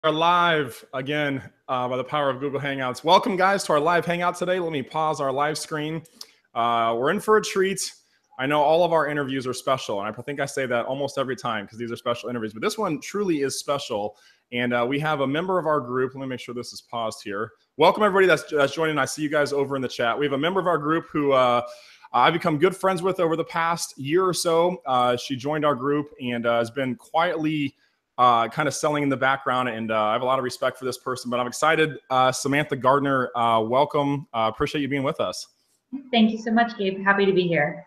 Are live again by the power of Google Hangouts. Welcome, guys, to our live Hangout today. Let me pause our live screen. We're in for a treat. I know all of our interviews are special, and I think I say that almost every time because these are special interviews, but this one truly is special. And we have a member of our group. Let me make sure this is paused here. Welcome, everybody that's joining. I see you guys over in the chat. We have a member of our group who I've become good friends with over the past year or so. She joined our group and has been quietly kind of selling in the background, and I have a lot of respect for this person, but I'm excited. Samantha Gardner, welcome. Appreciate you being with us. Thank you so much, Gabe. Happy to be here.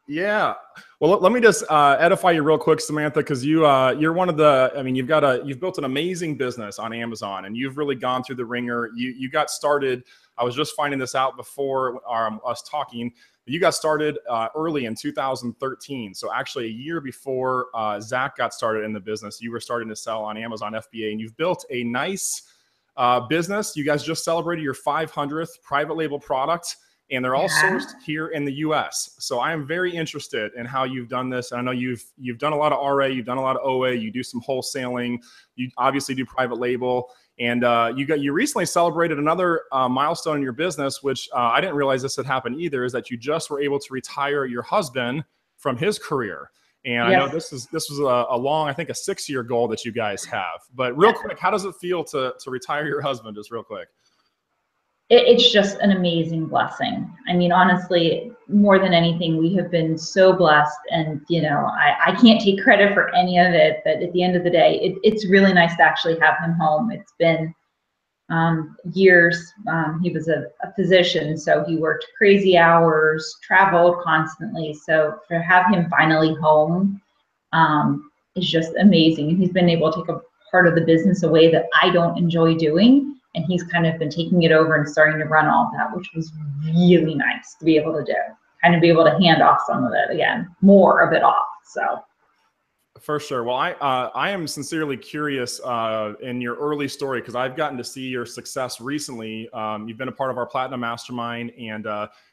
Yeah. Well, let me just edify you real quick, Samantha, because you're one of the. I mean, you've built an amazing business on Amazon, and you've really gone through the ringer. You got started. I was just finding this out before us talking. You got started early in 2013. So actually a year before Zach got started in the business, you were starting to sell on Amazon FBA, and you've built a nice business. You guys just celebrated your 500th private label product, and they're all sourced here in the U.S. So I am very interested in how you've done this. And I know you've done a lot of RA, you've done a lot of OA, you do some wholesaling, you obviously do private label. And you recently celebrated another milestone in your business, which I didn't realize this had happened either, is that you just were able to retire your husband from his career. And yes. I know this was a long, I think a 6-year goal that you guys have. But real quick, how does it feel to retire your husband, just real quick? It's just an amazing blessing. I mean, honestly, more than anything, we have been so blessed, and I can't take credit for any of it, but at the end of the day, it's really nice to actually have him home. It's been years. He was a physician, so he worked crazy hours, traveled constantly. So to have him finally home is just amazing. And he's been able to take a part of the business away that I don't enjoy doing. And he's kind of been taking it over and starting to run all of that, which was really nice to be able to do. Kind of be able to hand off some of it again, more of it off. So. For sure. Well, I am sincerely curious in your early story, because I've gotten to see your success recently. You've been a part of our Platinum Mastermind, and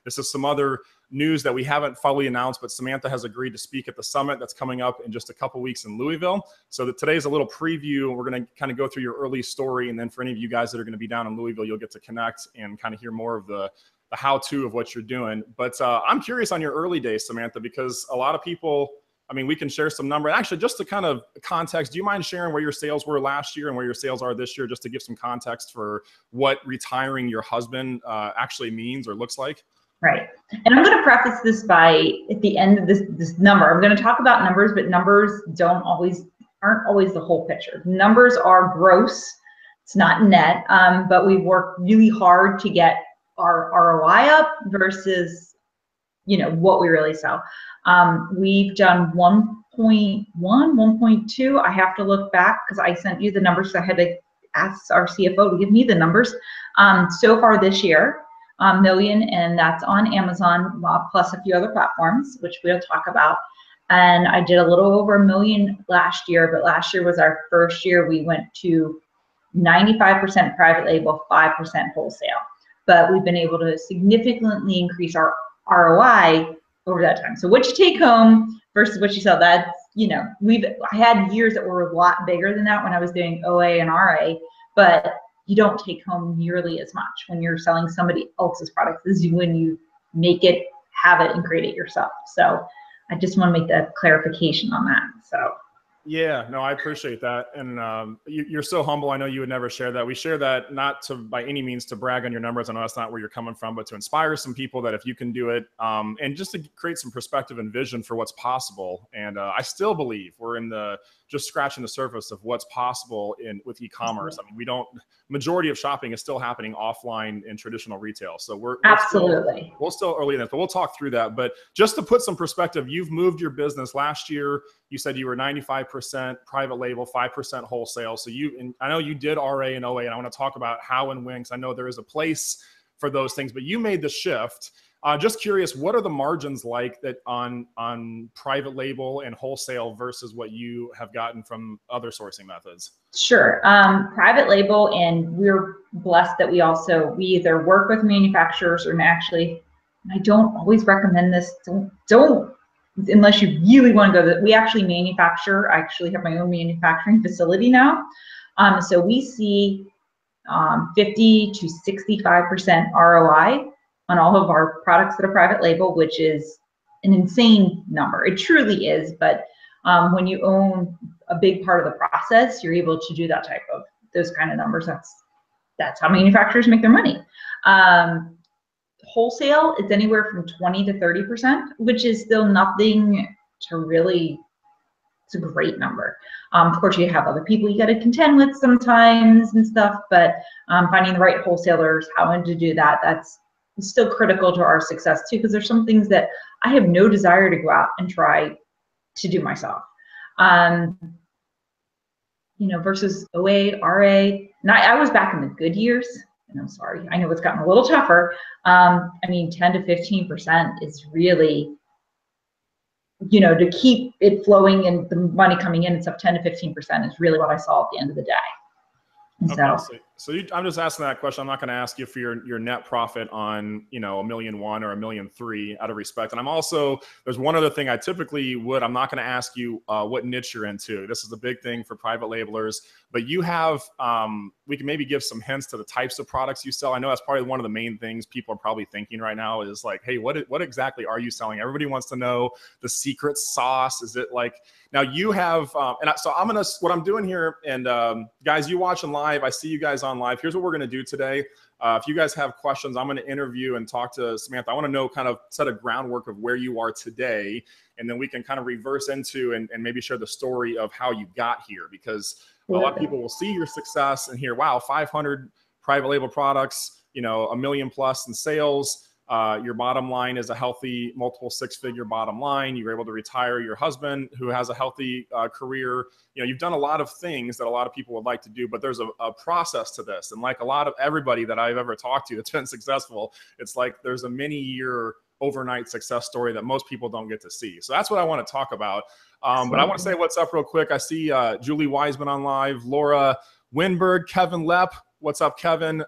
this is some other news that we haven't fully announced, but Samantha has agreed to speak at the summit that's coming up in just a couple weeks in Louisville. So today's a little preview. We're going to kind of go through your early story, and then for any of you guys that are going to be down in Louisville, you'll get to connect and kind of hear more of the how-to of what you're doing. But I'm curious on your early days, Samantha, because a lot of people, I mean, we can share some numbers. Actually, just to kind of context, do you mind sharing where your sales were last year and where your sales are this year, just to give some context for what retiring your husband actually means or looks like? Right. And I'm going to preface this by, at the end of this number, I'm going to talk about numbers, but numbers aren't always the whole picture. Numbers are gross. It's not net, but we've worked really hard to get our ROI up versus, what we really sell. We've done 1.1, 1.2. I have to look back because I sent you the numbers. So I had to ask our CFO to give me the numbers. So far this year, million, and that's on Amazon plus a few other platforms, which we'll talk about. And I did a little over $1 million last year, but last year was our first year we went to 95% private label, 5% wholesale. But we've been able to significantly increase our ROI over that time. So what you take home versus what you sell, that's, I had years that were a lot bigger than that when I was doing OA and RA, but you don't take home nearly as much when you're selling somebody else's products as when you make it, have it, and create it yourself. So I just want to make that clarification on that. So. Yeah, no, I appreciate that. And you're so humble. I know you would never share that. We share that not to, by any means, to brag on your numbers. I know that's not where you're coming from, but to inspire some people that if you can do it, and just to create some perspective and vision for what's possible. And I still believe we're in just scratching the surface of what's possible with e-commerce. I mean, majority of shopping is still happening offline in traditional retail. So we're still early in this, but we'll talk through that. But just to put some perspective, you've moved your business last year. You said you were 95% private label, 5% wholesale. So I know you did RA and OA, and I want to talk about how and when, because I know there is a place for those things, but you made the shift. Just curious, what are the margins like that on private label and wholesale versus what you have gotten from other sourcing methods? Sure. Private label, and we're blessed that we either work with manufacturers, or actually, I don't always recommend this. Don't unless you really want to go. We actually manufacture. I actually have my own manufacturing facility now. So we see 50 to 65% ROI on all of our products that are private label, which is an insane number. It truly is, but when you own a big part of the process, you're able to do that type of, those kind of numbers. That's how manufacturers make their money. Wholesale, it's anywhere from 20 to 30%, which is still nothing to really, it's a great number. Of course, you have other people you got to contend with sometimes and stuff, but finding the right wholesalers, how to do that, that's still critical to our success too, because there's some things that I have no desire to go out and try to do myself. You know, versus OA, RA, and I was back in the good years, and I'm sorry, I know it's gotten a little tougher. I mean, 10 to 15% is really, you know, to keep it flowing and the money coming in and stuff, 10 to 15% is really what I saw at the end of the day. Okay, so I'm just asking that question. I'm not going to ask you for your net profit on, you know, $1.1 million or $1.3 million out of respect. And I'm also, there's one other thing I typically would, I'm not going to ask you what niche you're into. This is a big thing for private labelers, but you have, we can maybe give some hints to the types of products you sell. I know that's probably one of the main things people are probably thinking right now is like, hey, what exactly are you selling? Everybody wants to know the secret sauce. Is it like, now you have, so I'm going to, what I'm doing here, and guys, you watching live, I see you guys on live. Here's what we're going to do today. If you guys have questions, I'm going to interview and talk to Samantha. I want to know, kind of set a groundwork of where you are today, and then we can kind of reverse into and maybe share the story of how you got here, because a lot of people will see your success and hear, wow, 500 private label products, you know, $1 million plus in sales. Your bottom line is a healthy multiple six-figure bottom line. You were able to retire your husband who has a healthy career. You know, you've done a lot of things that a lot of people would like to do, but there's a process to this. And like a lot of everybody that I've ever talked to that's been successful, it's like there's a many-year overnight success story that most people don't get to see. So that's what I want to talk about. But I want to say what's up real quick. I see Julie Wiseman on live, Laura Winberg, Kevin Lepp. What's up, Kevin?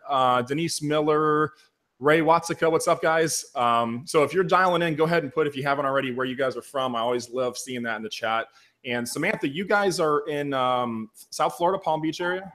Denise Miller, Ray Watsika, what's up, guys? So if you're dialing in, go ahead and put, if you haven't already, where you guys are from. I always love seeing that in the chat. And Samantha, you guys are in South Florida, Palm Beach area?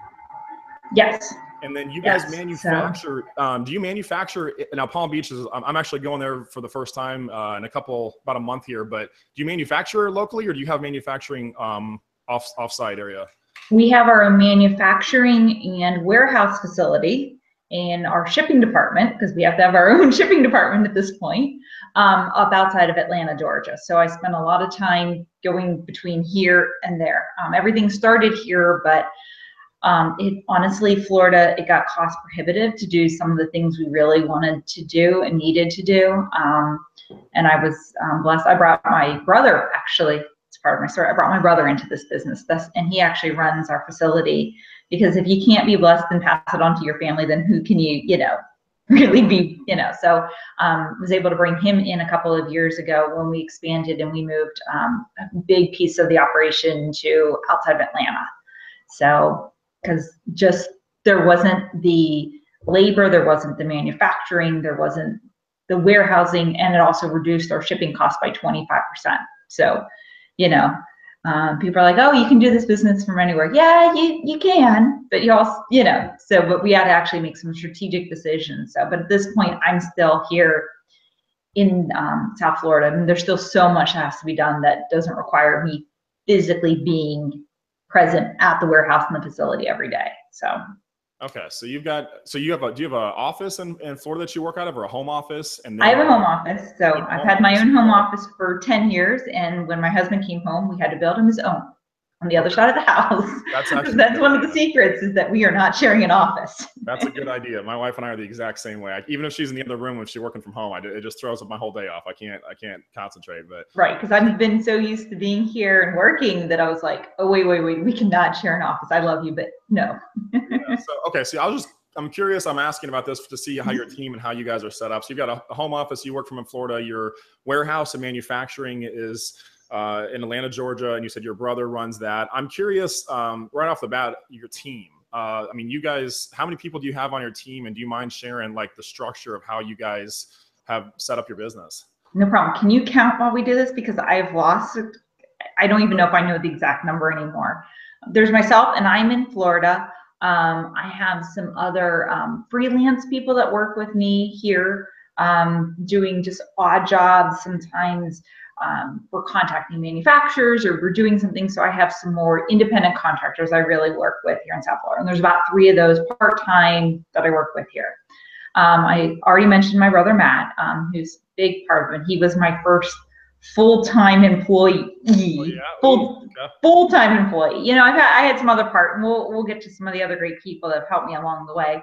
Yes. And then you guys manufacture, do you manufacture, now Palm Beach is, I'm actually going there for the first time in about a month here, but do you manufacture locally, or do you have manufacturing off-site area? We have our manufacturing and warehouse facility in our shipping department, because we have to have our own shipping department at this point, up outside of Atlanta, Georgia. So I spent a lot of time going between here and there. Everything started here, but honestly, Florida, it got cost prohibitive to do some of the things we really wanted to do and needed to do. And I was blessed. I brought my brother, actually, it's part of my story. I brought my brother into this business, and he actually runs our facility, because if you can't be blessed and pass it on to your family, then who can you, you know, really be, you know? So was able to bring him in a couple of years ago when we expanded and we moved a big piece of the operation to outside of Atlanta. So, because just there wasn't the labor, there wasn't the manufacturing, there wasn't the warehousing, and it also reduced our shipping costs by 25%. So, you know, people are like, oh, you can do this business from anywhere. Yeah, you can, but you also, you know, so, but we had to actually make some strategic decisions. So, but at this point, I'm still here in South Florida, and there's still so much that has to be done that doesn't require me physically being present at the warehouse and the facility every day. So. Okay, so do you have an office in Florida that you work out of, or a home office? And I have a home office. So I've had my own home office for 10 years. And when my husband came home, we had to build him his own on the other side of the house. That's one of the secrets, is that we are not sharing an office. That's a good idea. My wife and I are the exact same way. Even if she's in the other room, when she's working from home, it just throws up my whole day off. I can't concentrate. But right, because I've been so used to being here and working that I was like, oh wait, we cannot share an office. I love you, but no. Yeah, so I'm curious. I'm asking about this to see how your team and how you guys are set up. So you've got a home office. You work from in Florida. Your warehouse and manufacturing is in Atlanta, Georgia, and you said your brother runs that. I'm curious, right off the bat, your team. I mean, you guys, how many people do you have on your team, and do you mind sharing like the structure of how you guys have set up your business? No problem. Can you count while we do this? Because I've lost, I don't even know if I know the exact number anymore. There's myself, and I'm in Florida. I have some other freelance people that work with me here, doing just odd jobs. Sometimes we're contacting manufacturers or we're doing something. So I have some more independent contractors I really work with here in South Florida. And there's about 3 of those part-time that I work with here. I already mentioned my brother, Matt, who's a big part of it. He was my first full-time employee. Oh, yeah. Full-time employee. You know, I had some other part, and we'll get to some of the other great people that have helped me along the way.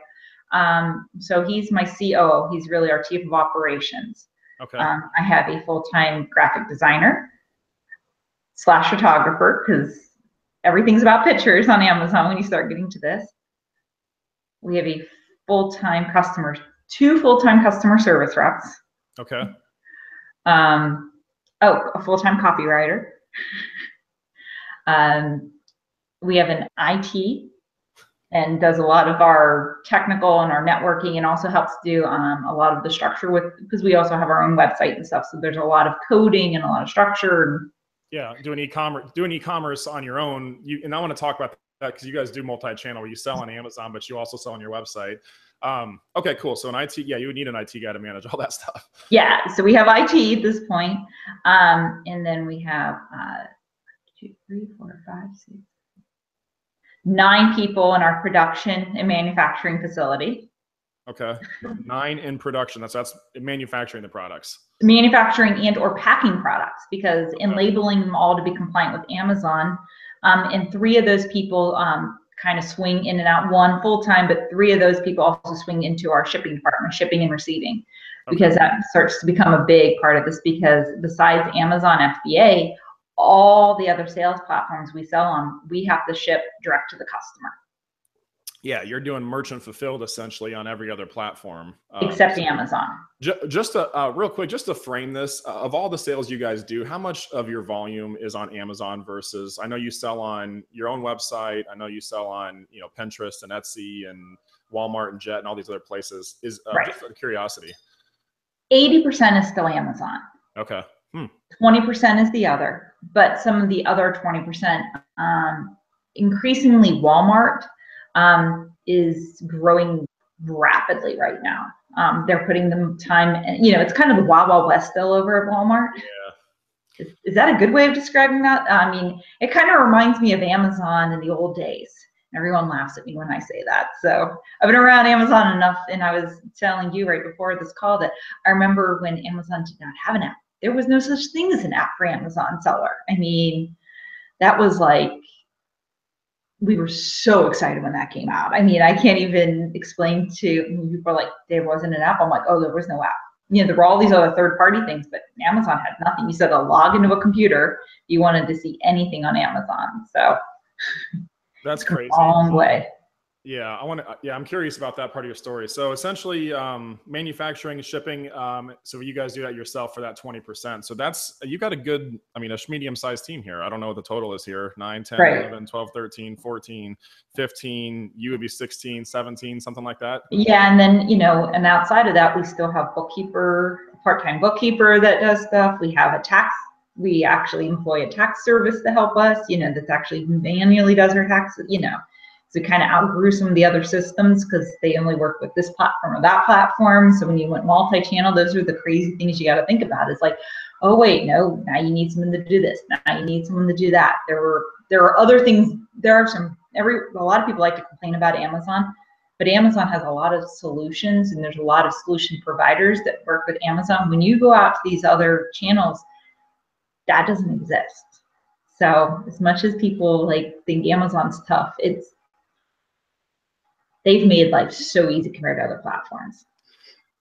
So he's my COO. He's really our chief of operations. Okay. I have a full-time graphic designer / photographer, because everything's about pictures on Amazon when you start getting to this. We have a full-time 2 full-time customer service reps. Okay. A full-time copywriter. We have an IT and does a lot of our technical and our networking, and also helps do a lot of the structure because we also have our own website and stuff. So there's a lot of coding and a lot of structure. Yeah, doing e-commerce on your own. And I want to talk about that because you guys do multi-channel where you sell on Amazon, but you also sell on your website. Okay, cool. So an IT, yeah, you would need an IT guy to manage all that stuff. Yeah, so we have IT at this point. And then we have 2, 3, 4, 5, 6, 9 people in our production and manufacturing facility. Okay, 9 in production. That's manufacturing the products. Manufacturing and or packing products, because in labeling them all to be compliant with Amazon. And 3 of those people kind of swing in and out, 1 full-time, but 3 of those people also swing into our shipping department, shipping and receiving, because that starts to become a big part of this, because besides Amazon FBA, all the other sales platforms we sell on, we have to ship direct to the customer. Yeah, you're doing merchant fulfilled essentially on every other platform. Except Amazon. Just to, real quick, just to frame this, of all the sales you guys do, how much of your volume is on Amazon versus, I know you sell on your own website. I know you sell on, Pinterest and Etsy and Walmart and Jet and all these other places. Just out of curiosity. 80% is still Amazon. Okay. 20% is the other, but some of the other 20%, increasingly Walmart, is growing rapidly right now. They're putting the time, it's kind of the Wild Wild West still over at Walmart. Yeah. Is that a good way of describing that? I mean, it kind of reminds me of Amazon in the old days. Everyone laughs at me when I say that. So I've been around Amazon enough, and I was telling you right before this call that I remember when Amazon did not have an app. There was no such thing as an app for Amazon seller. I mean, that was like, we were so excited when that came out. I mean, I can't even explain to people, like, there wasn't an app. I'm like, oh, there was no app. There were all these other third-party things, but Amazon had nothing. You said to log into a computer, you wanted to see anything on Amazon. So that's crazy. Long way. Yeah, I'm curious about that part of your story. So essentially, manufacturing, shipping. So you guys do that yourself for that 20%. So you got a good, a medium-sized team here. I don't know what the total is here. 9, 10, 11, 12, 13, 14, 15. You would be 16, 17, something like that. Yeah, and then, and outside of that, we still have part-time bookkeeper that does stuff. We have we actually employ a tax service to help us, that's actually manually does our taxes, So kind of outgrew some of the other systems because they only work with this platform or that platform. So when you went multi-channel, those are the crazy things you got to think about. It's like, oh wait, no, now you need someone to do this. Now you need someone to do that. There are other things. A lot of people like to complain about Amazon, but Amazon has a lot of solutions, and there's a lot of solution providers that work with Amazon. When you go out to these other channels, that doesn't exist. So as much as people think Amazon's tough, they've made life so easy compared to other platforms.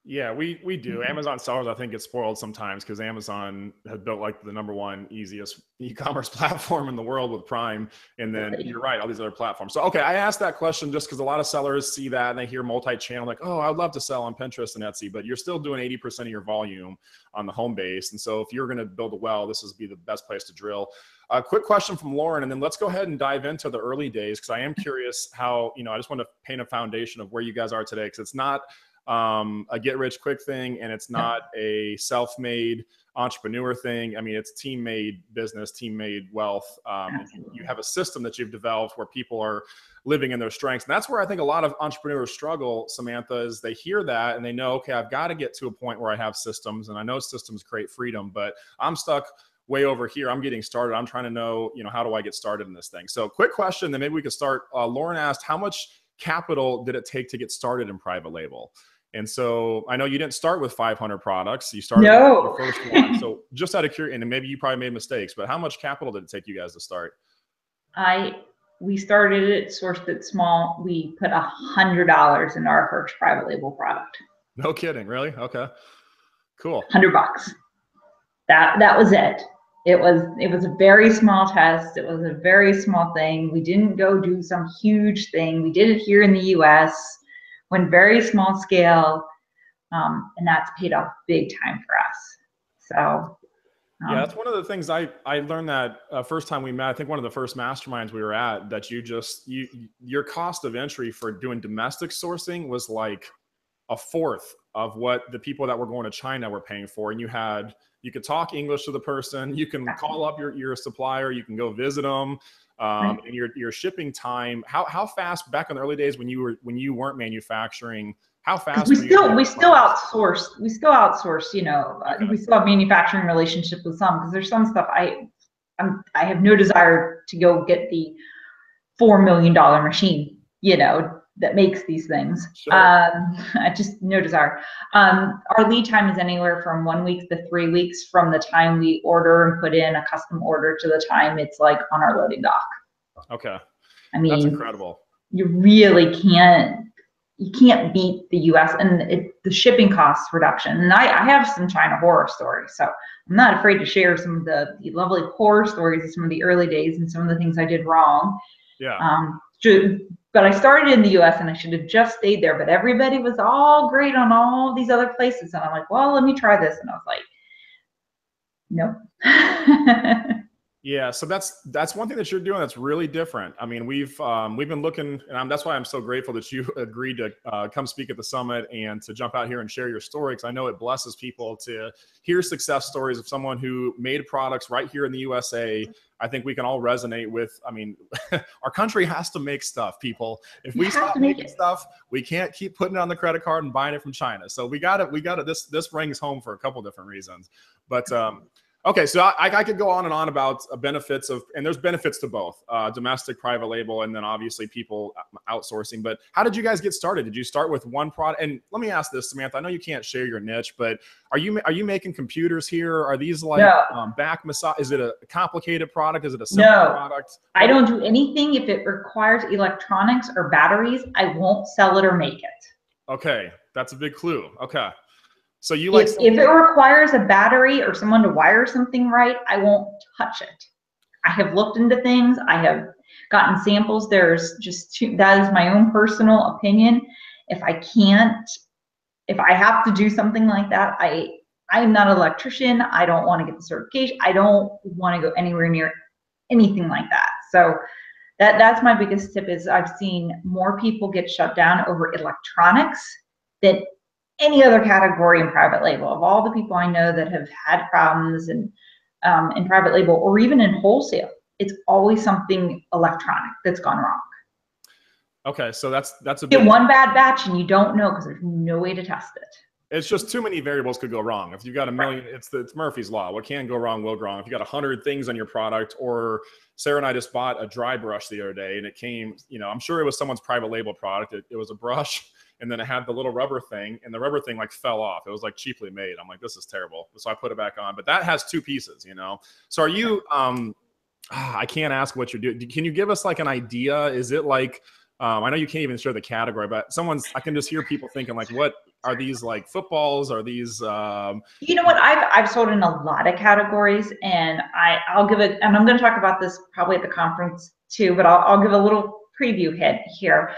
Yeah, we do. Amazon sellers, I think, get spoiled sometimes because Amazon had built the #1 easiest e-commerce platform in the world with Prime. And then you're right, all these other platforms. So, okay, I asked that question just because a lot of sellers see that and they hear multi-channel, like, oh, I'd love to sell on Pinterest and Etsy, but you're still doing 80% of your volume on the home base. And so if you're going to build a well, this would be the best place to drill. A quick question from Lauren, and then let's go ahead and dive into the early days, because I am curious how, I just want to paint a foundation of where you guys are today, because it's not a get rich quick thing, and it's not a self-made entrepreneur thing. I mean, it's team-made business, team-made wealth. You have a system that you've developed where people are living in their strengths. And that's where I think a lot of entrepreneurs struggle, Samantha, is they hear that and they know, okay, I've got to get to a point where I have systems, and I know systems create freedom, but I'm stuck way over here. I'm getting started. I'm trying to know, how do I get started in this thing? So quick question, then maybe we could start. Lauren asked, how much capital did it take to get started in private label? And so I know you didn't start with 500 products. You started with your first one. So just out of curiosity, and maybe you probably made mistakes, but how much capital did it take you guys to start? We started it, sourced it small. We put $100 in our first private label product. No kidding. Really? Okay. Cool. $100. That was it. It was a very small test. It was a very small thing. We didn't go do some huge thing. We did it here in the U.S. went very small scale, and that's paid off big time for us. So yeah, that's one of the things I learned that first time we met. I think one of the first masterminds we were at, that your cost of entry for doing domestic sourcing was like a fourth of what the people that were going to China were paying for. And you could talk English to the person, you can call up your supplier, you can go visit them. And your shipping time, how fast back in the early days when you weren't manufacturing, how fast? We still outsource. We still outsource. We still have manufacturing relationship with some, because there's some stuff I have no desire to go get the $4 million machine, that makes these things. Sure. I just no desire. Our lead time is anywhere from 1 week to 3 weeks from the time we order and put in a custom order to the time it's like on our loading dock. Okay. I mean, that's incredible. You really can't beat the U.S. and the shipping cost reduction. And I have some China horror stories, so I'm not afraid to share some of the lovely horror stories of some of the early days and some of the things I did wrong. Yeah. But I started in the U.S. and I should have just stayed there. But everybody was all great on all these other places, and I'm like, well, let me try this. And I was like, nope. Yeah, so that's one thing that you're doing that's really different. I mean, we've been looking, and that's why I'm so grateful that you agreed to come speak at the summit and to jump out here and share your story, because I know it blesses people to hear success stories of someone who made products right here in the U.S.A. I think we can all resonate with. I mean, our country has to make stuff, people. If we stop making stuff, we can't keep putting it on the credit card and buying it from China. So we got it. This rings home for a couple different reasons, but. Okay, so I could go on and on about benefits and there's benefits to both domestic, private label, and then obviously people outsourcing. But how did you guys get started? Did you start with one product? And let me ask this, Samantha. I know you can't share your niche, but are you making computers here? Are these like back massage? Is it a complicated product? Is it a simple product? I don't do anything if it requires electronics or batteries. I won't sell it or make it. Okay, that's a big clue. Okay. So if it requires a battery or someone to wire something right, I won't touch it. I have looked into things. I have gotten samples. That is my own personal opinion. If I have to do something like that, I'm not an electrician. I don't want to get the certification. I don't want to go anywhere near anything like that. So that's my biggest tip is I've seen more people get shut down over electronics than any other category in private label. Of all the people I know that have had problems in private label or even in wholesale, it's always something electronic that's gone wrong. Okay, so that's a big. Get one bad batch and you don't know because there's no way to test it. It's just too many variables could go wrong. If you've got a million, it's Murphy's Law. What can go wrong will go wrong. If you got 100 things on your product, or Sarah and I just bought a dry brush the other day and it came, I'm sure it was someone's private label product. It was a brush. And then it had the little rubber thing, and the rubber thing like fell off. It was like cheaply made. I'm like, this is terrible. So I put it back on. But that has two pieces, So are you? I can't ask what you're doing. Can you give us like an idea? Is it like? I know you can't even share the category, but I can just hear people thinking like, what are these like footballs? Are these? You know what? I've sold in a lot of categories, and I'll give it. And I'm going to talk about this probably at the conference too, but I'll give a little preview hit here.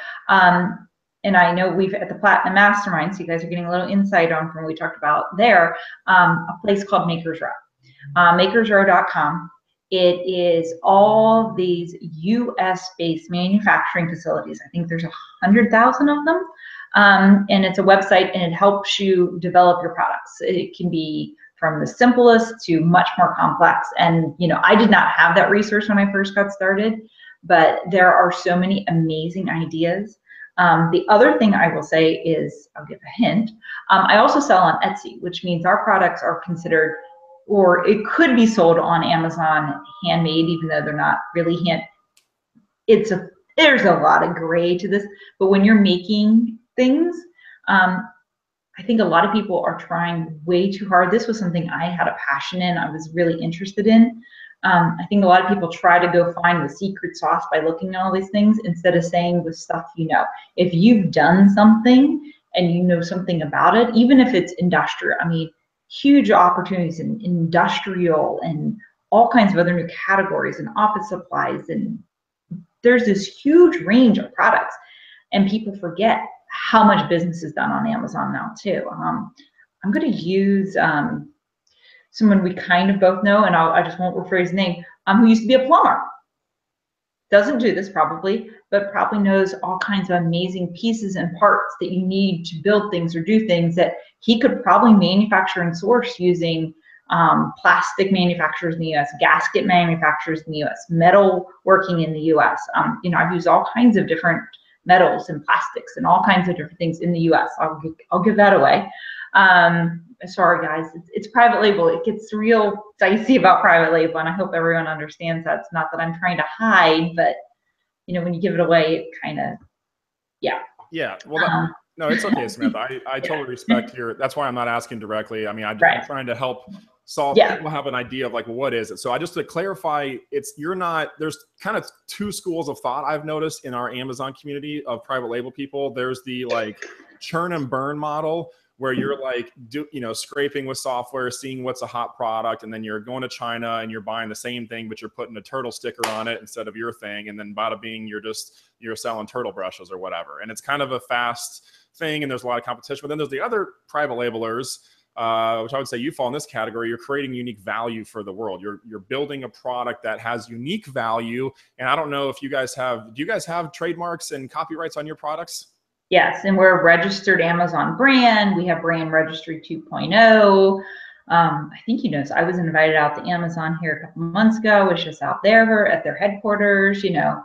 And I know we've at the Platinum Mastermind, so you guys are getting a little insight on from what we talked about there, a place called Makers Row, makersrow.com. It is all these U.S.-based manufacturing facilities. I think there's 100,000 of them And it's a website, and it helps you develop your products. It can be from the simplest to much more complex. And, you know, I did not have that resource when I first got started, but there are so many amazing ideas. The other thing I will say is, I'll give a hint, I also sell on Etsy, which means our products are considered, or it could be sold on Amazon handmade, even though they're not really there's a lot of gray to this, but when you're making things, I think a lot of people are trying way too hard. This was something I had a passion in, I was really interested in. I think a lot of people try to go find the secret sauce by looking at all these things instead of saying the stuff you know. If you've done something and you know something about it, even if it's industrial, I mean, huge opportunities in industrial and all kinds of other new categories and office supplies, and there's this huge range of products, and people forget how much business is done on Amazon now too. I'm going to use someone we kind of both know, and I just won't refer his name, who used to be a plumber. Doesn't do this probably, but probably knows all kinds of amazing pieces and parts that you need to build things or do things that he could probably manufacture and source using plastic manufacturers in the U.S., gasket manufacturers in the U.S., metal working in the U.S. You know, I've used all kinds of different metals and plastics and all kinds of different things in the U.S. I'll give that away. Sorry guys, it's private label. It gets real dicey about private label, and I hope everyone understands that. It's not that I'm trying to hide, but you know, when you give it away, it kind of, yeah. Yeah, well, no, it's okay, Samantha. I totally respect that's why I'm not asking directly. I mean, I'm trying to help solve, people have an idea of like, well, what is it? So just to clarify, there's kind of two schools of thought I've noticed in our Amazon community of private label people. There's the like churn and burn model, where you're like, scraping with software, seeing what's a hot product, and then you're going to China and you're buying the same thing, but you're putting a turtle sticker on it instead of your thing. And then bada bing, you're selling turtle brushes or whatever. And it's kind of a fast thing, and there's a lot of competition. But then there's the other private labelers, which I would say you fall in this category. You're creating unique value for the world. You're building a product that has unique value. And I don't know if do you guys have trademarks and copyrights on your products? Yes, and we're a registered Amazon brand. We have brand registry 2.0. I think you know, so I was invited out to Amazon here a couple months ago. I was just out there at their headquarters. You know,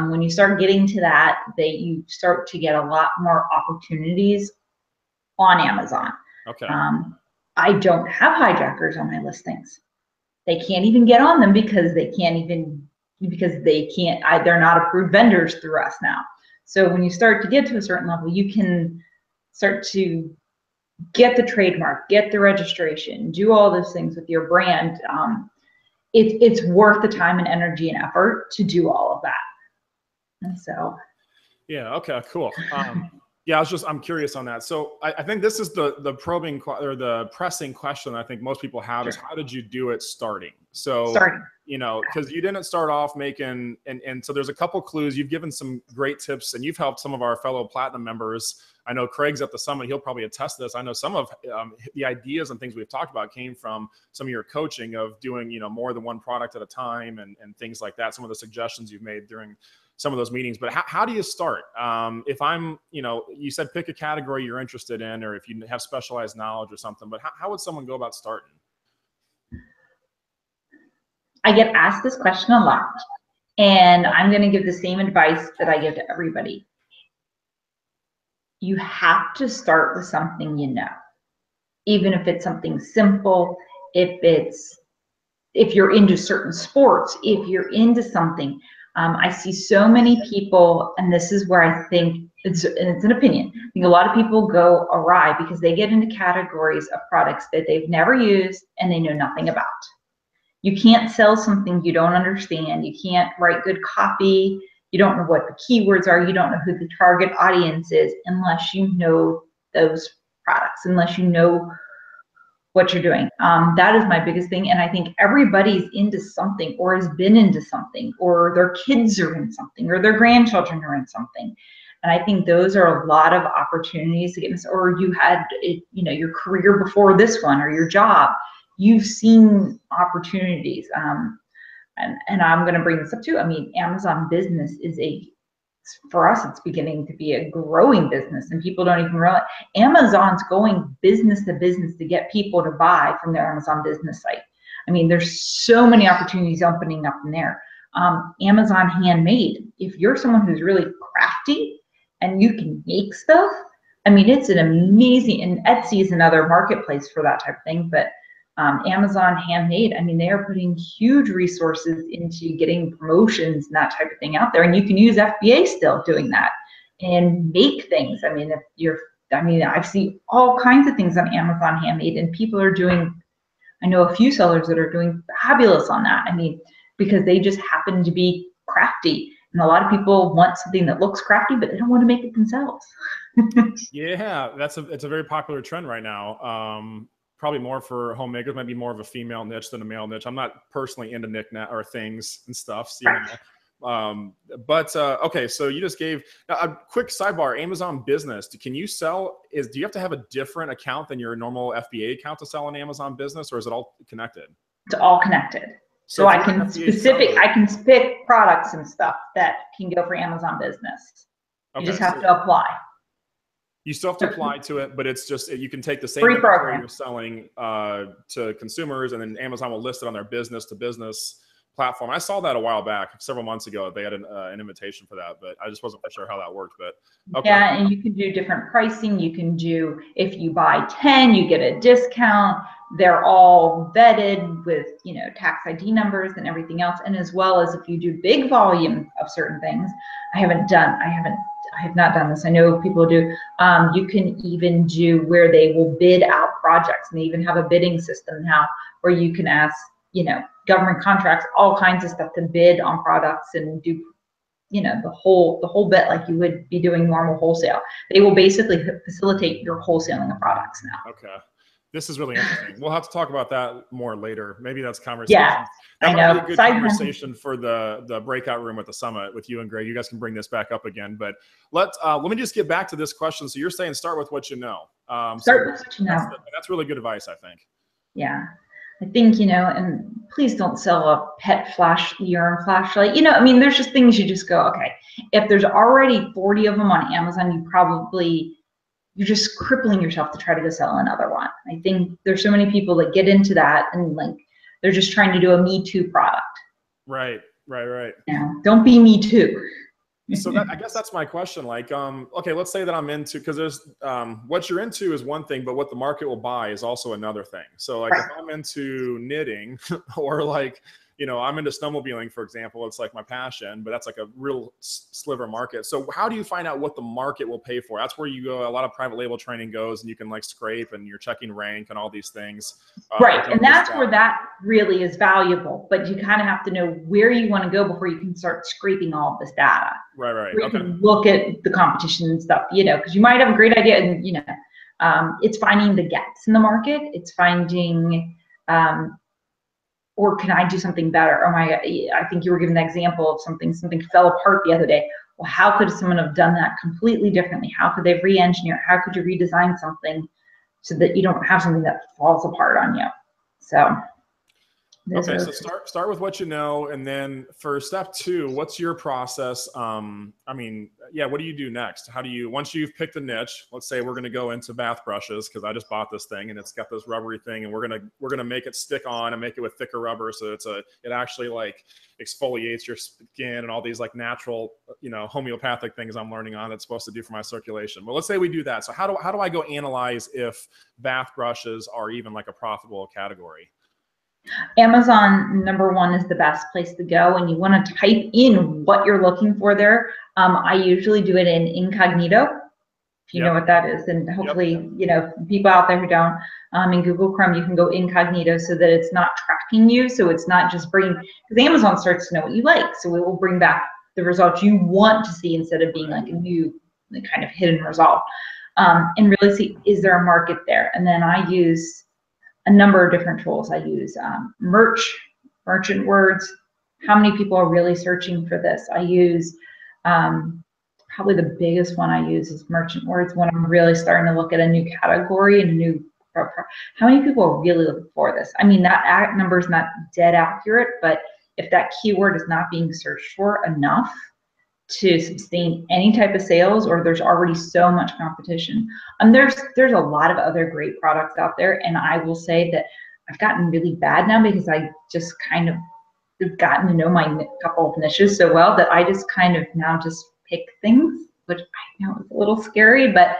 when you start getting to that, you start to get a lot more opportunities on Amazon. Okay. I don't have hijackers on my listings. They can't even get on them because they're not approved vendors through us now. So when you start to get to a certain level, you can start to get the trademark, get the registration, do all those things with your brand. It's worth the time and energy and effort to do all of that. And so. Yeah. Okay. Cool. Yeah, I'm curious on that. So I think this is the probing or the pressing question I think most people have is, how did you do it starting? So, because you didn't start off making, and so there's a couple clues. You've given some great tips, and you've helped some of our fellow Platinum members. I know Craig's at the summit. He'll probably attest to this. I know some of the ideas and things we've talked about came from some of your coaching of doing, more than one product at a time and things like that. Some of the suggestions you've made during some of those meetings. But how do you start? If I'm, you said pick a category you're interested in, or if you have specialized knowledge or something, but how would someone go about starting? I get asked this question a lot, and I'm going to give the same advice that I give to everybody. You have to start with something you know, even if it's something simple, if you're into certain sports, if you're into something. I see so many people, and this is where I think it's an opinion. I think a lot of people go awry because they get into categories of products that they've never used and they know nothing about. You can't sell something you don't understand. You can't write good copy. You don't know what the keywords are. You don't know who the target audience is unless you know those products, unless you know what you're doing. That is my biggest thing. And I think everybody's into something, or has been into something, or their kids are in something, or their grandchildren are in something. And I think those are a lot of opportunities to get this, or you had, your career before this one, or your job. You've seen opportunities. And I'm going to bring this up too. I mean, Amazon Business is a for us, it's beginning to be a growing business, and people don't even realize Amazon's going business to business to get people to buy from their Amazon business site. I mean, there's so many opportunities opening up in there. Amazon handmade. If you're someone who's really crafty and you can make stuff, I mean, it's an amazing, and Etsy is another marketplace for that type of thing, but Amazon handmade, I mean, they are putting huge resources into getting promotions and that type of thing out there. And you can use FBA still doing that and make things. I mean, I've seen all kinds of things on Amazon handmade, and people are doing, I know a few sellers that are doing fabulous on that. I mean, because they just happen to be crafty. And a lot of people want something that looks crafty, but they don't want to make it themselves. Yeah, it's a very popular trend right now. Probably more for homemakers, maybe more of a female niche than a male niche. I'm not personally into knickknack or things and stuff, so, you know. Okay, so you just gave a quick sidebar. Amazon Business. Can you sell? Do you have to have a different account than your normal FBA account to sell on Amazon Business, or is it all connected? It's all connected. So I can pick products and stuff that can go for Amazon Business. You just have to apply. You still have to apply to it, but it's just, you can take the same free inventory program you're selling to consumers, and then Amazon will list it on their business to business platform. I saw that a while back, several months ago. They had an invitation for that, but I just wasn't for sure how that worked. But okay. Yeah, and you can do different pricing. You can do, if you buy 10, you get a discount. They're all vetted with, you know, tax ID numbers and everything else. And as well as if you do big volume of certain things, I have not done this. I know people do. You can even do where they will bid out projects, and they even have a bidding system now where you can ask, you know, government contracts, all kinds of stuff to bid on products and do, you know, the whole bit like you would be doing normal wholesale. They will basically facilitate your wholesaling of products now. Okay. This is really interesting. We'll have to talk about that more later. Maybe that's conversation. Yeah, that might be a good conversation for the breakout room at the summit with you and Greg. You guys can bring this back up again. But let me just get back to this question. So you're saying start with what you know. Start with what you know. That's really good advice, I think. Yeah. I think, you know, and please don't sell a pet urine flashlight. You know, I mean, there's just things you just go, okay, if there's already 40 of them on Amazon, you're just crippling yourself to try to go sell another one. I think there's so many people that get into that and like, they're just trying to do a Me Too product. Right. You know, don't be Me Too. So I guess that's my question. Like, okay, let's say that I'm into, because there's what you're into is one thing, but what the market will buy is also another thing. So like if I'm into knitting or like, you know, I'm into snowmobiling, for example, it's like my passion, but that's like a real sliver market. So how do you find out what the market will pay for? That's where you go. A lot of private label training goes, and you can like scrape and you're checking rank and all these things. Right. And that's where that really is valuable, but you kind of have to know where you want to go before you can start scraping all of this data. Right. Where you can look at the competition and stuff, you know, because you might have a great idea and, you know, it's finding the gaps in the market. It's finding, or can I do something better? Oh my God, I think you were giving an example of something fell apart the other day. Well, how could someone have done that completely differently? How could they re-engineer? How could you redesign something so that you don't have something that falls apart on you? So. Okay, so start with what you know, and then for step 2, what's your process? I mean, yeah, what do you do next? How do you, once you've picked a niche, let's say we're going to go into bath brushes because I just bought this thing and it's got this rubbery thing, and we're gonna make it stick on and make it with thicker rubber, so it actually like exfoliates your skin and all these like natural, you know, homeopathic things I'm learning on that's supposed to do for my circulation. But let's say we do that. So how do I go analyze if bath brushes are even like a profitable category? Amazon, number 1, is the best place to go, and you want to type in what you're looking for there. I usually do it in incognito, if you know what that is, and hopefully, you know, people out there who don't, in Google Chrome, you can go incognito so that it's not tracking you, so it's not just bringing, because Amazon starts to know what you like, so it will bring back the results you want to see instead of being like a new kind of hidden result, and really see, is there a market there? And then I use a number of different tools. I use merchant words. How many people are really searching for this? I use, probably the biggest one I use is merchant words when I'm really starting to look at a new category and a new, how many people are really looking for this? I mean, that number is not dead accurate, but if that keyword is not being searched for enough to sustain any type of sales, or there's already so much competition. There's a lot of other great products out there, and I will say that I've gotten really bad now because I just kind of have gotten to know my couple of niches so well that I just kind of now just pick things, which I know is a little scary, but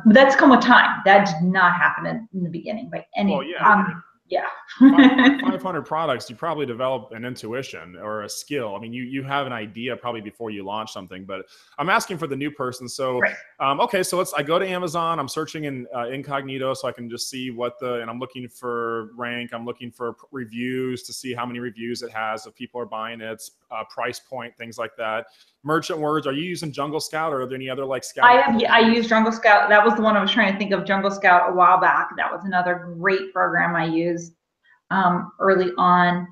that's come with time. That did not happen in the beginning by any. Well, yeah. Yeah. 500 products, you probably develop an intuition or a skill. I mean, you have an idea probably before you launch something, but I'm asking for the new person. So, right. Okay, so I go to Amazon, I'm searching in incognito so I can just see and I'm looking for rank, I'm looking for reviews to see how many reviews it has, if people are buying it, price point, things like that. Merchant words, are you using Jungle Scout or are there any other like Scout? I use Jungle Scout. That was the one I was trying to think of, Jungle Scout, a while back. That was another great program I used early on.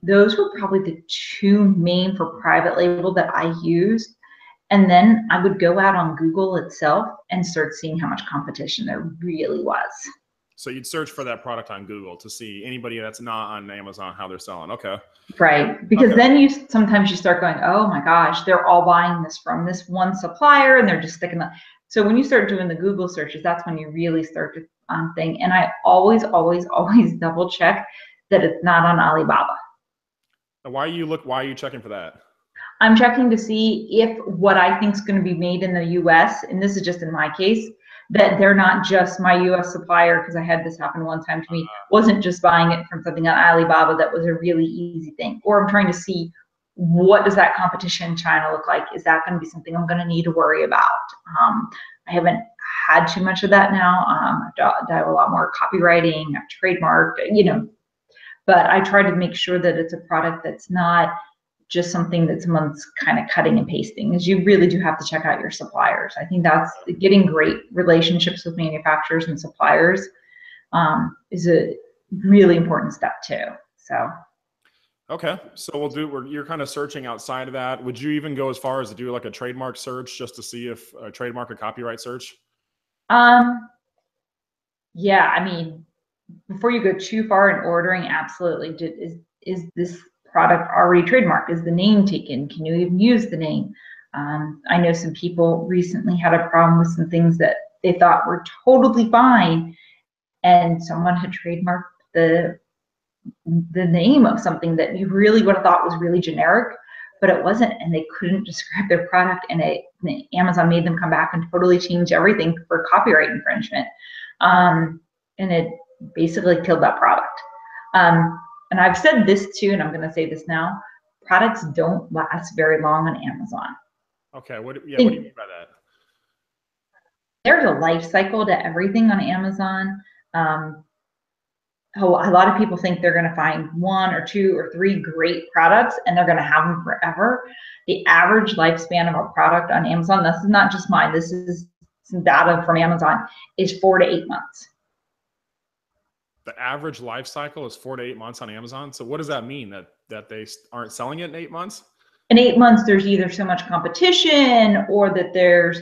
Those were probably the two main for private label that I used. And then I would go out on Google itself and start seeing how much competition there really was. So you'd search for that product on Google to see anybody that's not on Amazon, how they're selling. Okay. Right. Because then sometimes you start going, oh my gosh, they're all buying this from this one supplier and they're just sticking that. So when you start doing the Google searches, that's when you really start to thing. And I always double check that it's not on Alibaba. Why are you checking for that? I'm checking to see if what I think is going to be made in the US, and this is just in my case, that they're not just my US supplier, because I had this happen one time to me, wasn't just buying it from something on Alibaba that was a really easy thing. Or I'm trying to see, what does that competition in China look like? Is that going to be something I'm going to need to worry about? I haven't had too much of that now. I've done a lot more copywriting, I've trademarked, but I try to make sure that it's a product that's not just something that someone's kind of cutting and pasting, is you really do have to check out your suppliers. I think that's getting great relationships with manufacturers and suppliers is a really important step too. So. Okay, so you're kind of searching outside of that. Would you even go as far as to do like a trademark search just to see if a trademark or copyright search? Yeah, I mean, before you go too far in ordering, absolutely. Is this product already trademarked? Is the name taken? Can you even use the name? I know some people recently had a problem with some things that they thought were totally fine, and someone had trademarked the name of something that you really would have thought was really generic, but it wasn't, and they couldn't describe their product, and Amazon made them come back and totally change everything for copyright infringement, and it basically killed that product. And I've said this too, and I'm going to say this now: products don't last very long on Amazon. Okay, what do you mean by that? There's a life cycle to everything on Amazon. A lot of people think they're going to find 1 or 2 or 3 great products and they're going to have them forever. The average lifespan of a product on Amazon, this is not just mine, this is some data from Amazon, is 4 to 8 months. The average life cycle is 4 to 8 months on Amazon. So what does that mean? That they aren't selling it in 8 months? In 8 months, there's either so much competition or that there's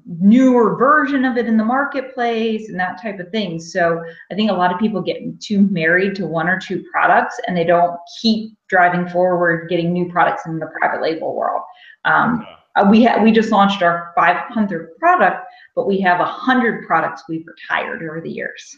newer version of it in the marketplace and that type of thing. So I think a lot of people get too married to 1 or 2 products and they don't keep driving forward, getting new products in the private label world. We just launched our 500th product, but we have 100 products we've retired over the years.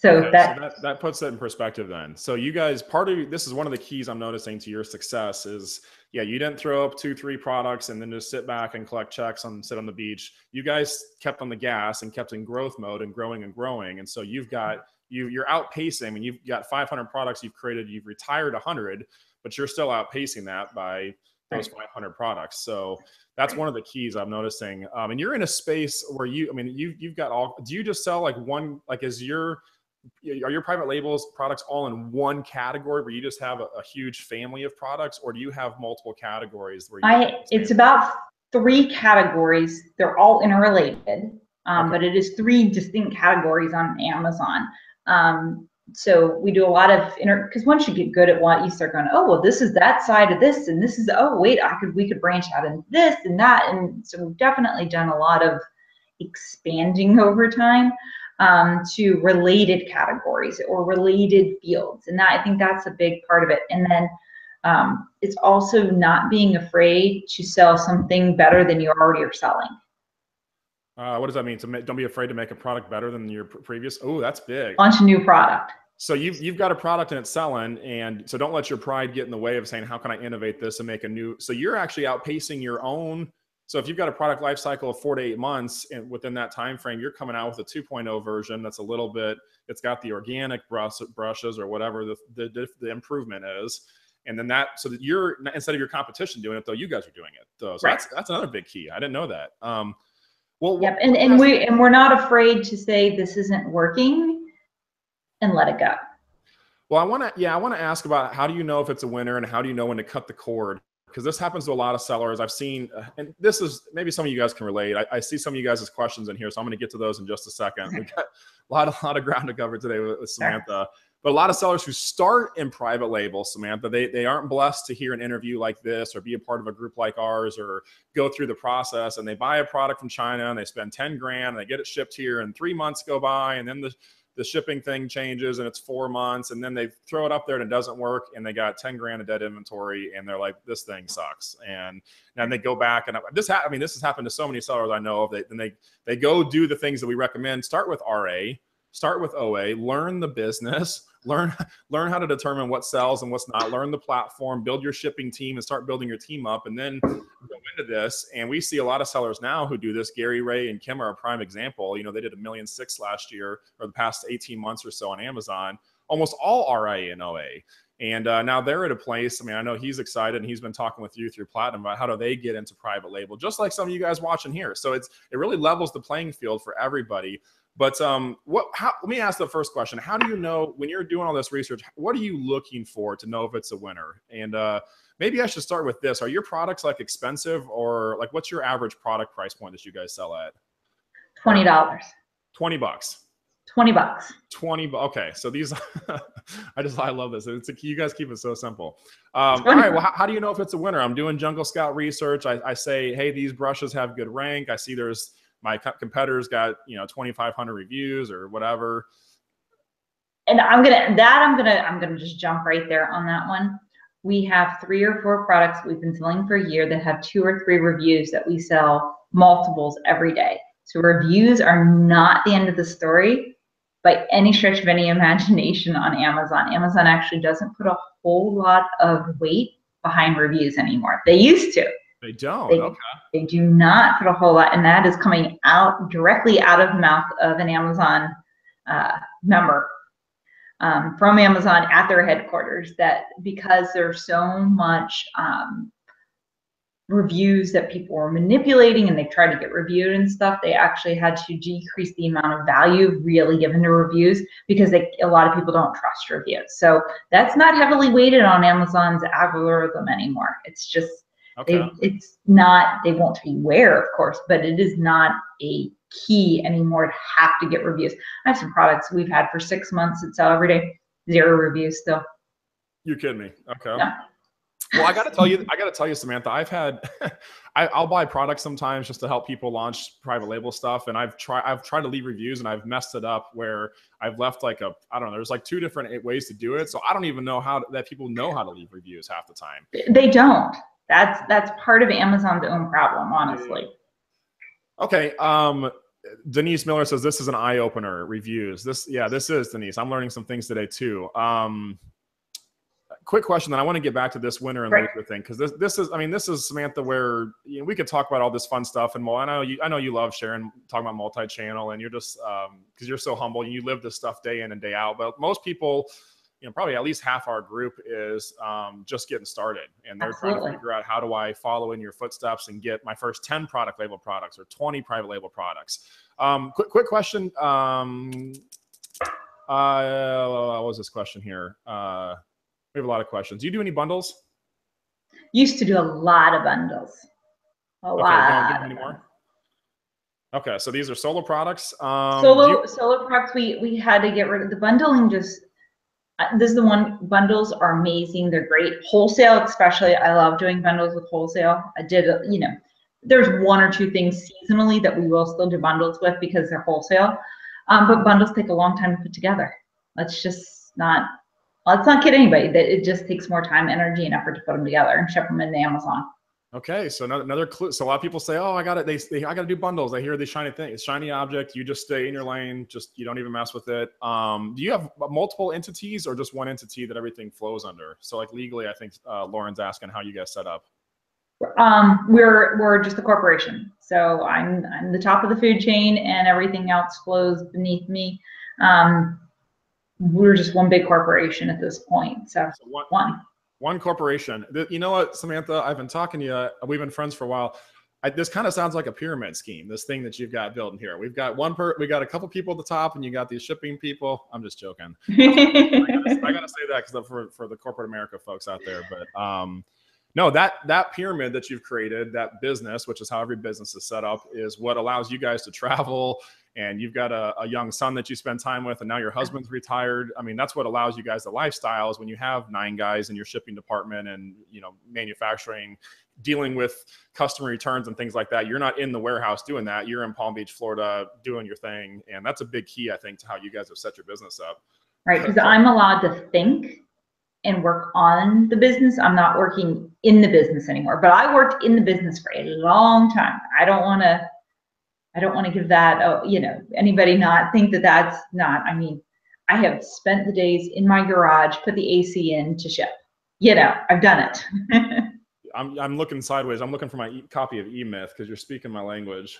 So that puts that in perspective then. So you guys, this is one of the keys I'm noticing to your success is, yeah, you didn't throw up 2-3 products and then just sit back and collect checks and sit on the beach. You guys kept on the gas and kept in growth mode and growing. And so you're outpacing. I mean, you've got 500 products you've created, you've retired 100, but you're still outpacing that by those 500 products. So that's one of the keys I'm noticing. And you're in a space where you've got do you just sell like one, like are your private labels products all in one category where you just have a huge family of products, or do you have multiple categories where it's about 3 categories. They're all interrelated, but it is 3 distinct categories on Amazon. So we do a lot of because once you get good at what, you start going, oh, well, this is that side of this, and this is, oh, wait, we could branch out into this and that. And so we've definitely done a lot of expanding over time to related categories or related fields. And I think that's a big part of it. And then It's also not being afraid to sell something better than you already are selling. What does that mean? Don't be afraid to make a product better than your previous. Oh, that's big. Launch a new product. So you've got a product and it's selling, and so don't let your pride get in the way of saying, how can I innovate this and make a new? So you're actually outpacing your own. So if you've got a product life cycle of 4 to 8 months, and within that time frame, you're coming out with a 2.0 version that's a little bit. It's got the organic brushes or whatever the improvement is, and then that so that you're instead of your competition doing it, though, you guys are doing it. Though. So right. that's another big key. I didn't know that. Well, yep. and we're not afraid to say this isn't working and let it go. Well, I want to ask about how do you know if it's a winner and how do you know when to cut the cord? Because this happens to a lot of sellers. I've seen, and this is maybe some of you guys can relate. I see some of you guys' questions in here, so I'm going to get to those in just a second. We've got a lot of ground to cover today with Samantha. But a lot of sellers who start in private label, Samantha, they aren't blessed to hear an interview like this or be a part of a group like ours or go through the process, and they buy a product from China and they spend 10 grand and they get it shipped here and 3 months go by, and then the shipping thing changes and it's 4 months, and then they throw it up there and it doesn't work, and they got 10 grand of dead inventory, and they're like, this thing sucks. And then they go back, and this has happened to so many sellers I know of. They go do the things that we recommend. Start with RA, start with OA, learn the business, learn how to determine what sells and what's not, learn the platform, build your shipping team, and start building your team up, and then go into this. And we see a lot of sellers now who do this. Gary, Ray, and Kim are a prime example. You know, they did $1.6 million last year, or the past 18 months or so on Amazon, almost all RA and OA. And now they're at a place, I mean, I know he's excited, and he's been talking with you through Platinum about how do they get into private label, just like some of you guys watching here. So it really levels the playing field for everybody. But let me ask the first question. How do you know, when you're doing all this research, what are you looking for to know if it's a winner? And maybe I should start with this. Are your products like expensive, or like what's your average product price point that you guys sell at? $20. $20. $20. Okay, so these, I love this. You guys keep it so simple. All right, well, how do you know if it's a winner? I'm doing Jungle Scout research. I say, hey, these brushes have good rank. I see my competitors got 2,500 reviews or whatever. And I'm gonna just jump right there on that one. We have 3 or 4 products we've been selling for a year that have 2 or 3 reviews that we sell multiples every day. So reviews are not the end of the story by any stretch of any imagination on Amazon. Amazon actually doesn't put a whole lot of weight behind reviews anymore. They used to. They don't. Okay. They do not put a whole lot, and that is coming out directly out of the mouth of an Amazon member from Amazon at their headquarters, that because there's so much reviews that people were manipulating and they tried to get reviewed and stuff, they actually had to decrease the amount of value really given to reviews because a lot of people don't trust reviews. So that's not heavily weighted on Amazon's algorithm anymore. It's just, okay. It's not, they won't be aware, of course, but it is not a key anymore to have to get reviews. I have some products we've had for 6 months that sell every day, 0 reviews still. You're kidding me. Okay. No. Well, I got to tell you, Samantha, I'll buy products sometimes just to help people launch private label stuff. And I've tried to leave reviews, and I've messed it up where I've left I don't know, there's like 2 different ways to do it. So I don't even know that people know how to leave reviews half the time. They don't. That's part of Amazon's own problem, honestly. Okay. Denise Miller says this is an eye opener. Reviews. This is, Denise. I'm learning some things today too. Quick question. Then I want to get back to this winner and loser thing, because this is Samantha, where we could talk about all this fun stuff, and I know you love sharing, talking about multi-channel, and you're just because you're so humble and you live this stuff day in and day out. But most people, probably at least half our group is just getting started, and they're trying to figure out, how do I follow in your footsteps and get my first 10 product label products or 20 private label products? Quick question. What was this question here? We have a lot of questions. Do you do any bundles? Used to do a lot of bundles. A lot. Don't do them anymore? Okay, so these are solo products. Solo products, we had to get rid of the bundling. This is the one. Bundles are amazing. They're great. Wholesale, especially. I love doing bundles with Wholesale. I did, there's 1 or 2 things seasonally that we will still do bundles with because they're wholesale. But bundles take a long time to put together. Let's just not let's not kid anybody that it just takes more time, energy, and effort to put them together and ship them into Amazon. Okay, so another clue. So a lot of people say, "Oh, I got it. I got to do bundles." I hear these shiny things, shiny object. You just stay in your lane. Just you don't even mess with it. Do you have multiple entities or just one entity that everything flows under? So like legally, I think Lauren's asking how you guys set up. We're just a corporation. So I'm the top of the food chain, and everything else flows beneath me. We're just one big corporation at this point. So one corporation. You know what, Samantha? I've been talking to you. We've been friends for a while. This kind of sounds like a pyramid scheme. This thing that you've got built in here. We got a couple people at the top, and you got these shipping people. I'm just joking. I gotta say that because for the corporate America folks out there. But no, that pyramid that you've created, that business, which is how every business is set up, is what allows you guys to travel. And you've got a young son that you spend time with, and now your husband's retired. I mean, that's what allows you guys the lifestyle is when you have 9 guys in your shipping department and, you know, manufacturing, dealing with customer returns and things like that. You're not in the warehouse doing that. You're in Palm Beach, Florida, doing your thing. And that's a big key, I think, to how you guys have set your business up. Right, because I'm allowed to think and work on the business. I'm not working in the business anymore, but I worked in the business for a long time. I don't want to give that, you know, anybody not think that that's not, I mean, I have spent the days in my garage, put the AC in to ship. You know, I've done it. I'm looking sideways. I'm looking for my copy of E-Myth because you're speaking my language.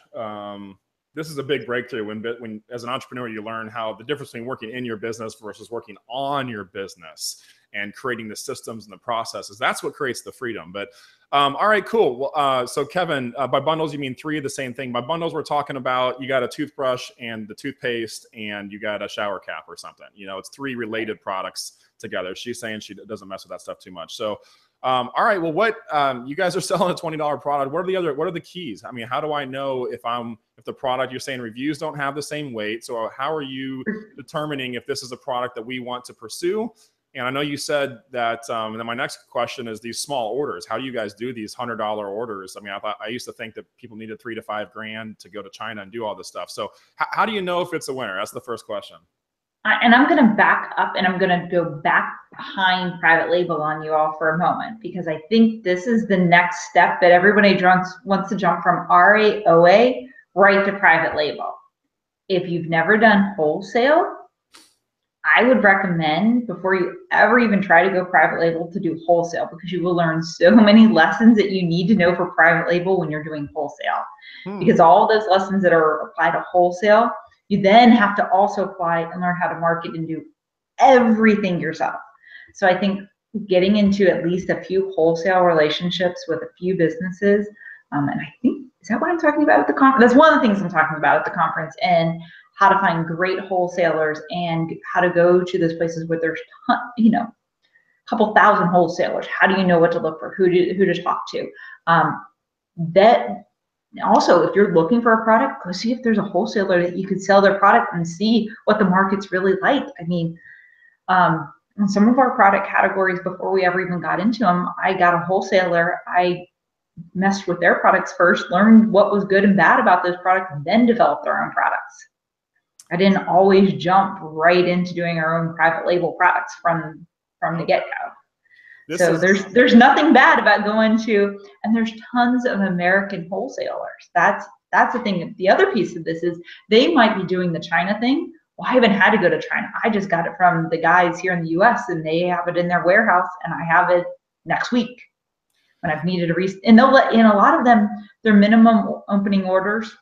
This is a big breakthrough when as an entrepreneur, you learn how the difference between working in your business versus working on your business and creating the systems and the processes. That's what creates the freedom. But all right, cool. Well, so Kevin, by bundles, you mean 3 of the same thing. By bundles, we're talking about you got a toothbrush and the toothpaste and you got a shower cap or something. You know, it's 3 related products together. She's saying she doesn't mess with that stuff too much. So all right, well, what you guys are selling a $20 product. What are the keys? I mean, how do I know if the product, you're saying reviews don't have the same weight? So how are you determining if this is a product that we want to pursue? And I know you said that, and then my next question is these small orders. How do you guys do these $100 orders? I mean, I used to think that people needed $3 to $5 grand to go to China and do all this stuff. So how do you know if it's a winner? That's the first question. And I'm going to back up and I'm going to go back behind private label on you all for a moment, because I think this is the next step that everybody wants to jump from RAOA right to private label. If you've never done wholesale, I would recommend before you ever even try to go private label to do wholesale, because you will learn so many lessons that you need to know for private label when you're doing wholesale. Because all those lessons that are applied to wholesale, you then have to also apply and learn how to market and do everything yourself. So I think getting into at least a few wholesale relationships with a few businesses, and I think, is that what I'm talking about at the conference? That's one of the things I'm talking about at the conference, and how to find great wholesalers and how to go to those places where there's, you know, a couple thousand wholesalers. How do you know what to look for? Who to talk to? That also, if you're looking for a product, go see if there's a wholesaler that you could sell their product and see what the market's really like. I mean, in some of our product categories, before we ever even got into them, I got a wholesaler. I messed with their products first, learned what was good and bad about those products, and then developed our own products. I didn't always jump right into doing our own private label products from the get-go. So there's nothing bad about going to, and there's tons of American wholesalers. That's the thing. The other piece of this is they might be doing the China thing. Well, I haven't had to go to China. I just got it from the guys here in the U.S. and they have it in their warehouse, and I have it next week when I've needed and they'll let in a lot of them. Their minimum opening orders,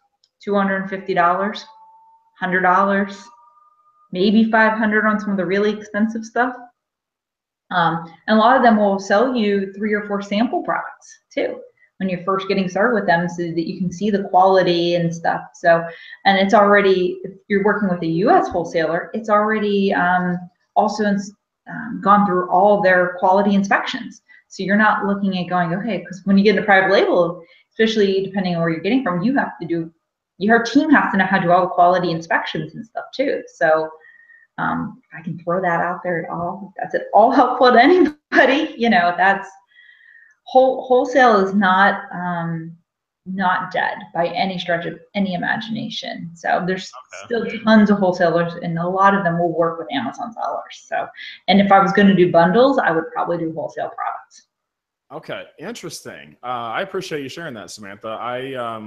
$250. $100, maybe $500 on some of the really expensive stuff. And a lot of them will sell you 3 or 4 sample products too when you're first getting started with them, so that you can see the quality and stuff. So, and it's already, if you're working with a U.S. wholesaler, it's already also gone through all their quality inspections. So you're not looking at going, okay, because when you get into private label, especially depending on where you're getting from, you have to do, your team has to know how to do all the quality inspections and stuff too. So if I can throw that out there at all, that's at all helpful to anybody. You know, that's wholesale is not not dead by any stretch of any imagination. So there's Okay. still tons of wholesalers, and a lot of them will work with Amazon sellers. So, and if I was going to do bundles, I would probably do wholesale products. Okay, interesting. I appreciate you sharing that, Samantha.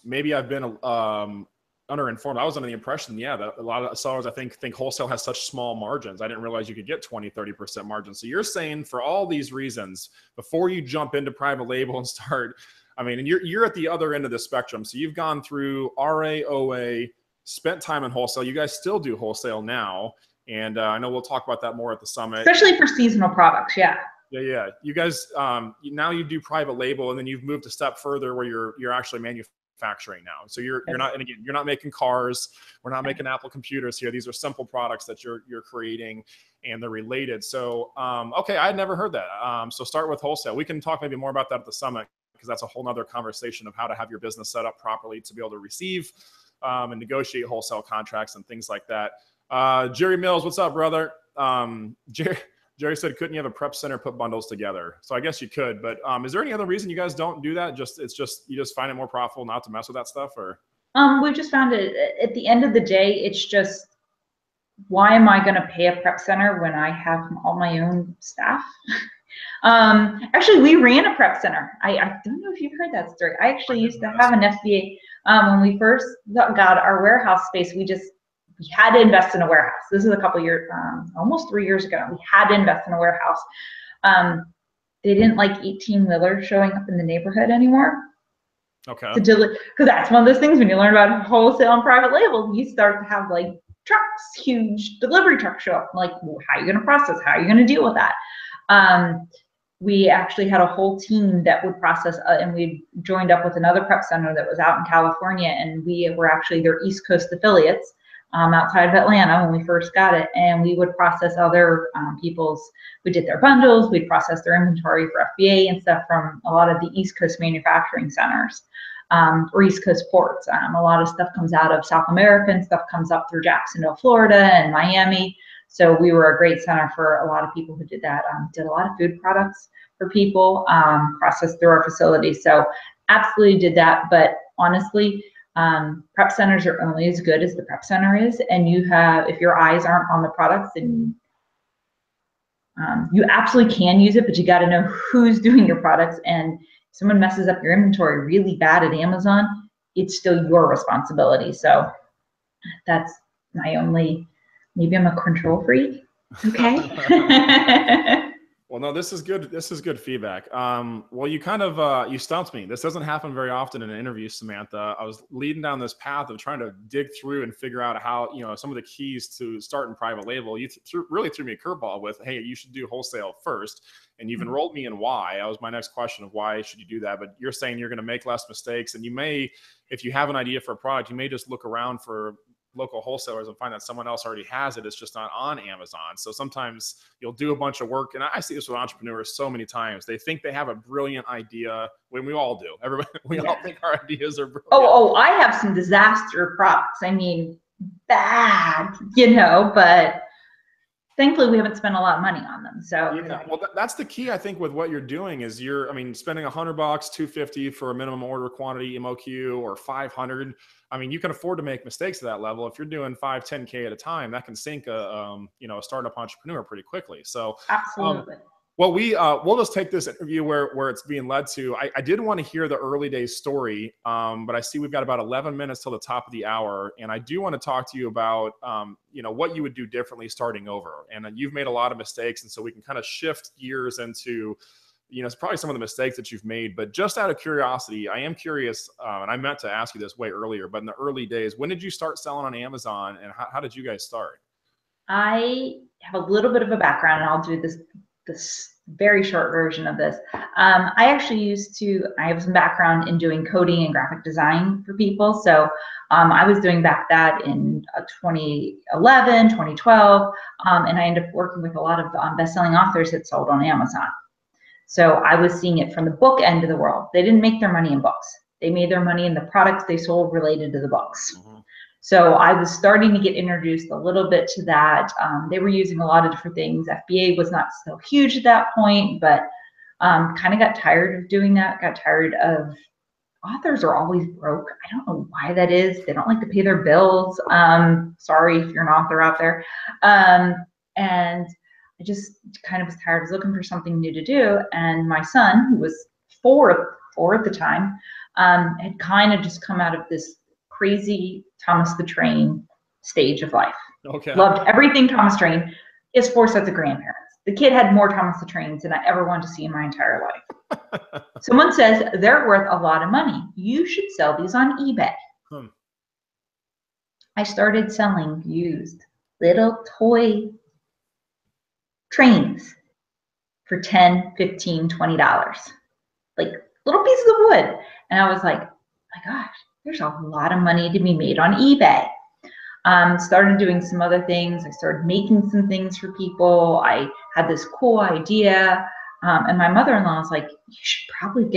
Maybe I've been underinformed. I was under the impression, yeah, that a lot of sellers, I think wholesale has such small margins. I didn't realize you could get 20-30% margins. So you're saying for all these reasons, before you jump into private label and start, I mean, and you're at the other end of the spectrum. So you've gone through RA, OA, spent time in wholesale. You guys still do wholesale now. And I know we'll talk about that more at the summit. Especially for seasonal products, yeah. Yeah. You guys, now you do private label, and then you've moved a step further where you're actually manufacturing now. So you're not, and again, you're not making cars. We're not making Apple computers here. These are simple products that you're creating, and they're related. So, okay, I had never heard that. So start with wholesale. We can talk maybe more about that at the summit, because that's a whole nother conversation of how to have your business set up properly to be able to receive and negotiate wholesale contracts and things like that. Jerry Mills, what's up, brother? Jerry said, couldn't you have a prep center put bundles together? So I guess you could, but is there any other reason you guys don't do that? You just find it more profitable not to mess with that stuff, or? We've just found it at the end of the day, it's just, why am I going to pay a prep center when I have all my own staff? Actually, we ran a prep center. I don't know if you've heard that story. I actually used to have an FBA. When we first got our warehouse space, we had to invest in a warehouse. This is a couple years, almost 3 years ago. We had to invest in a warehouse. They didn't like 18-wheelers showing up in the neighborhood anymore. Okay. Because that's one of those things when you learn about wholesale and private label, you start to have like trucks, huge delivery trucks show up. Like, well, how are you going to process? How are you going to deal with that? We actually had a whole team that would process, and we joined up with another prep center that was out in California, and we were actually their East Coast affiliates. Outside of Atlanta when we first got it, and we would process other we did their bundles, we'd process their inventory for FBA and stuff from a lot of the East Coast manufacturing centers or East Coast ports. A lot of stuff comes out of South America and stuff comes up through Jacksonville, Florida and Miami. So we were a great center for a lot of people who did that. Did a lot of food products for people, processed through our facility. So absolutely did that, but honestly, prep centers are only as good as the prep center is, and if your eyes aren't on the products, then you absolutely can use it, but you got to know who's doing your products. And if someone messes up your inventory really bad at Amazon, it's still your responsibility. So that's my only, maybe I'm a control freak. Okay. Well, no, this is good. This is good feedback. Well, you kind of, you stumped me. This doesn't happen very often in an interview, Samantha. I was leading down this path of trying to dig through and figure out how, some of the keys to starting private label. You really threw me a curveball with, hey, you should do wholesale first. And you've enrolled me in why. That was my next question of why should you do that? But you're saying you're going to make less mistakes. And you may, if you have an idea for a product, you may just look around for local wholesalers and find that someone else already has it. It's just not on Amazon. So sometimes you'll do a bunch of work. And I see this with entrepreneurs so many times. They think they have a brilliant idea when we all do. Everybody, we all think our ideas are brilliant. Oh, I have some disaster products. I mean, bad, but thankfully we haven't spent a lot of money on them. So yeah, well, that's the key, I think, with what you're doing is spending $100, $250 for a minimum order quantity MOQ or 500. I mean, you can afford to make mistakes at that level. If you're doing 5, 10K at a time, that can sink a startup entrepreneur pretty quickly. So absolutely. Well, we'll just take this interview where it's being led to. I did want to hear the early days story, but I see we've got about 11 minutes till the top of the hour, and I do want to talk to you about what you would do differently starting over. And you've made a lot of mistakes, and so we can kind of shift gears into it's probably some of the mistakes that you've made. But just out of curiosity, I am curious, and I meant to ask you this way earlier, but in the early days, when did you start selling on Amazon, and how did you guys start? I have a little bit of a background, and I'll do this very short version of this. I actually I have some background in doing coding and graphic design for people. So I was doing that in 2011, 2012, and I ended up working with a lot of best-selling authors that sold on Amazon. So I was seeing it from the book end of the world. They didn't make their money in books. They made their money in the products they sold related to the books. Mm-hmm. So I was starting to get introduced a little bit to that. They were using a lot of different things. FBA was not so huge at that point, but kind of got tired of doing that, got tired of authors are always broke. I don't know why that is. They don't like to pay their bills. Sorry if you're an author out there. And I just kind of was tired. I was looking for something new to do. And my son, who was four at the time, had kind of just come out of this crazy Thomas the Train stage of life. Okay. Loved everything Thomas Train. He has 4 sets of grandparents. The kid had more Thomas the Trains than I ever wanted to see in my entire life. Someone says they're worth a lot of money. You should sell these on eBay. I started selling used little toy trains for $10, $15, $20. Like little pieces of wood. And I was like, my gosh, there's a lot of money to be made on eBay. Started doing some other things. I started making some things for people. I had this cool idea. And my mother-in-law was like, you probably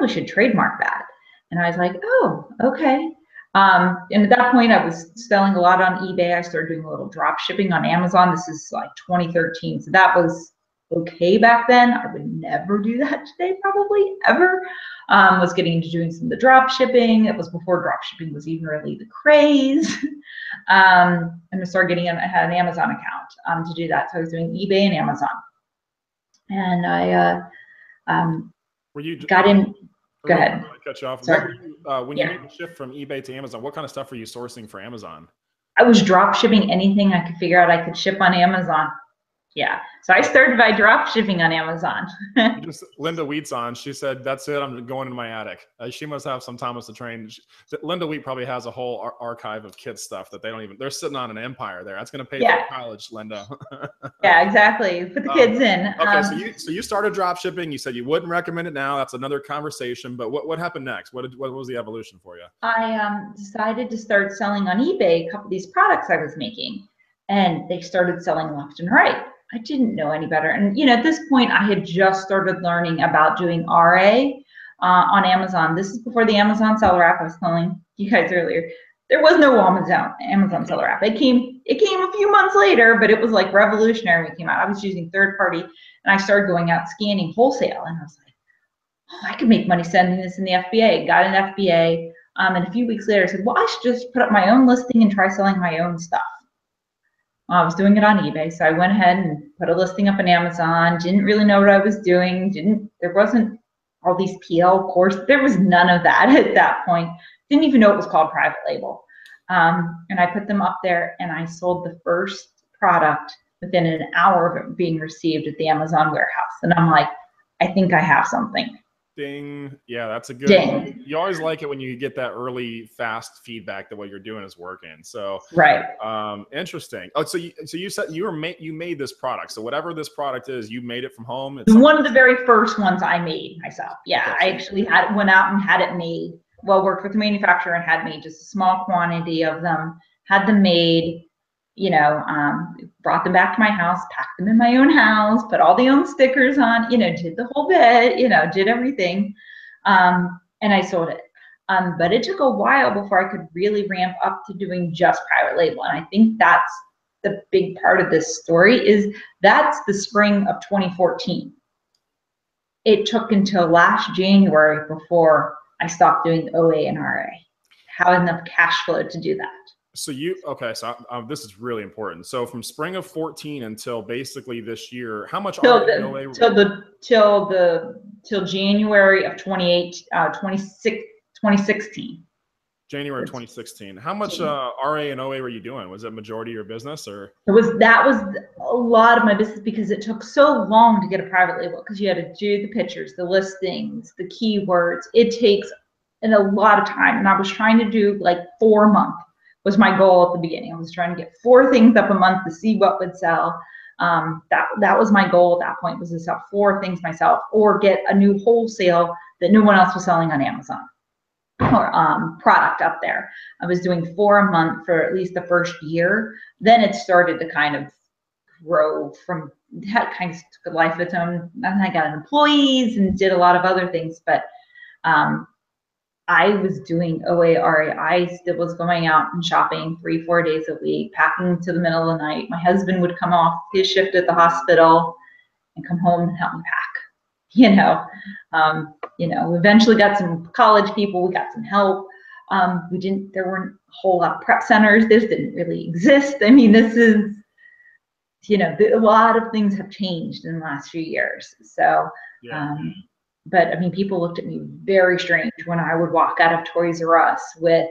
should trademark that. And I was like, oh, okay. And at that point I was selling a lot on eBay. I started doing a little drop shipping on Amazon. This is like 2013. So that was okay back then. I would never do that today, probably ever. Was getting into doing some of the drop shipping. It was before drop shipping was even really the craze. And I started I had an Amazon account to do that. So I was doing eBay and Amazon. And I got in. Go ahead. Cut you off. Sorry. When you made the shift from eBay to Amazon, what kind of stuff were you sourcing for Amazon? I was drop shipping anything I could figure out I could ship on Amazon. Yeah. So I started by drop shipping on Amazon. Linda Wheat's on. She said, that's it. I'm going into my attic. She must have some Thomas the Train. Linda Wheat probably has a whole archive of kids stuff that they're sitting on an empire there. That's going to pay for college, Linda. Yeah, exactly. Put the kids in. Okay. So you started drop shipping. You said you wouldn't recommend it now. That's another conversation. But what happened next? What was the evolution for you? I decided to start selling on eBay a couple of these products I was making, and they started selling left and right. I didn't know any better. And, at this point I had just started learning about doing RA on Amazon. This is before the Amazon seller app I was telling you guys earlier. There was no Amazon seller app. It came a few months later, but it was like revolutionary when it came out. I was using third party, and I started going out scanning wholesale, and I was like, oh, I could make money sending this in the FBA. Got an FBA. And a few weeks later I said, well, I should just put up my own listing and try selling my own stuff. I was doing it on eBay, so I went ahead and put a listing up on Amazon. Didn't really know what I was doing. There wasn't all these PL courses. There was none of that at that point. Didn't even know it was called private label. And I put them up there, and I sold the first product within an hour of it being received at the Amazon warehouse. And I'm like, I think I have something. Ding. Yeah, that's a good. Ding. You always like it when you get that early, fast feedback that what you're doing is working. So right. Interesting. Oh, so you said you made this product. So whatever this product is, you made it from home. It's one of the very first ones I made myself. Yeah, okay. I actually went out and had it made. Well, worked with the manufacturer and had made just a small quantity of them. Had them made. Brought them back to my house, packed them in my own house, put all the own stickers on, did the whole bit, did everything. And I sold it. But it took a while before I could really ramp up to doing just private label. And I think that's the big part of this story is that's the spring of 2014. It took until last January before I stopped doing OA and RA. Have enough cash flow to do that. So this is really important. So from spring of 14 until basically this year, how much till January of 2016. January 2016. How much RA and OA were you doing? Was it majority of your business, or? That was a lot of my business because it took so long to get a private label because you had to do the pictures, the listings, the keywords. It takes a lot of time, and I was trying to do like 4 months. Was my goal at the beginning. I was trying to get 4 things up a month to see what would sell. That was my goal at that point, was to sell 4 things myself or get a new wholesale that no one else was selling on Amazon or product up there. I was doing 4 a month for at least the first year. Then it started to kind of grow from that, kind of took a life of its own. And I got employees and did a lot of other things, but I was doing OA, RA. I still was going out and shopping 3-4 days a week, packing to the middle of the night. My husband would come off his shift at the hospital and come home and help me pack. you know. We eventually got some college people, we got some help. There weren't a whole lot of prep centers. This didn't really exist. I mean, this is, a lot of things have changed in the last few years. So, but I mean, people looked at me very strange when I would walk out of Toys R Us with,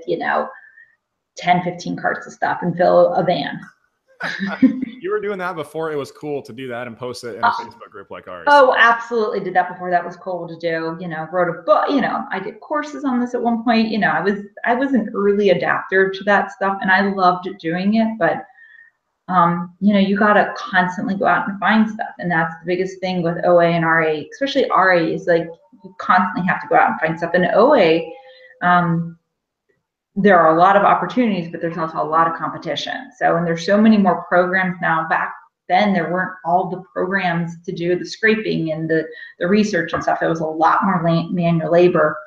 10, 15 carts of stuff and fill a van. You were doing that before it was cool to do that and post it in a Facebook group like ours. Oh, absolutely. Did that before that was cool to do. Wrote a book. I did courses on this at one point. I was an early adapter to that stuff, and I loved doing it. But you got to constantly go out and find stuff, and that's the biggest thing with OA and RA. Especially RA is like you constantly have to go out and find stuff. And OA, there are a lot of opportunities, but there's also a lot of competition. So, and there's so many more programs now. Back then, there weren't all the programs to do the scraping and the research and stuff. It was a lot more manual labor.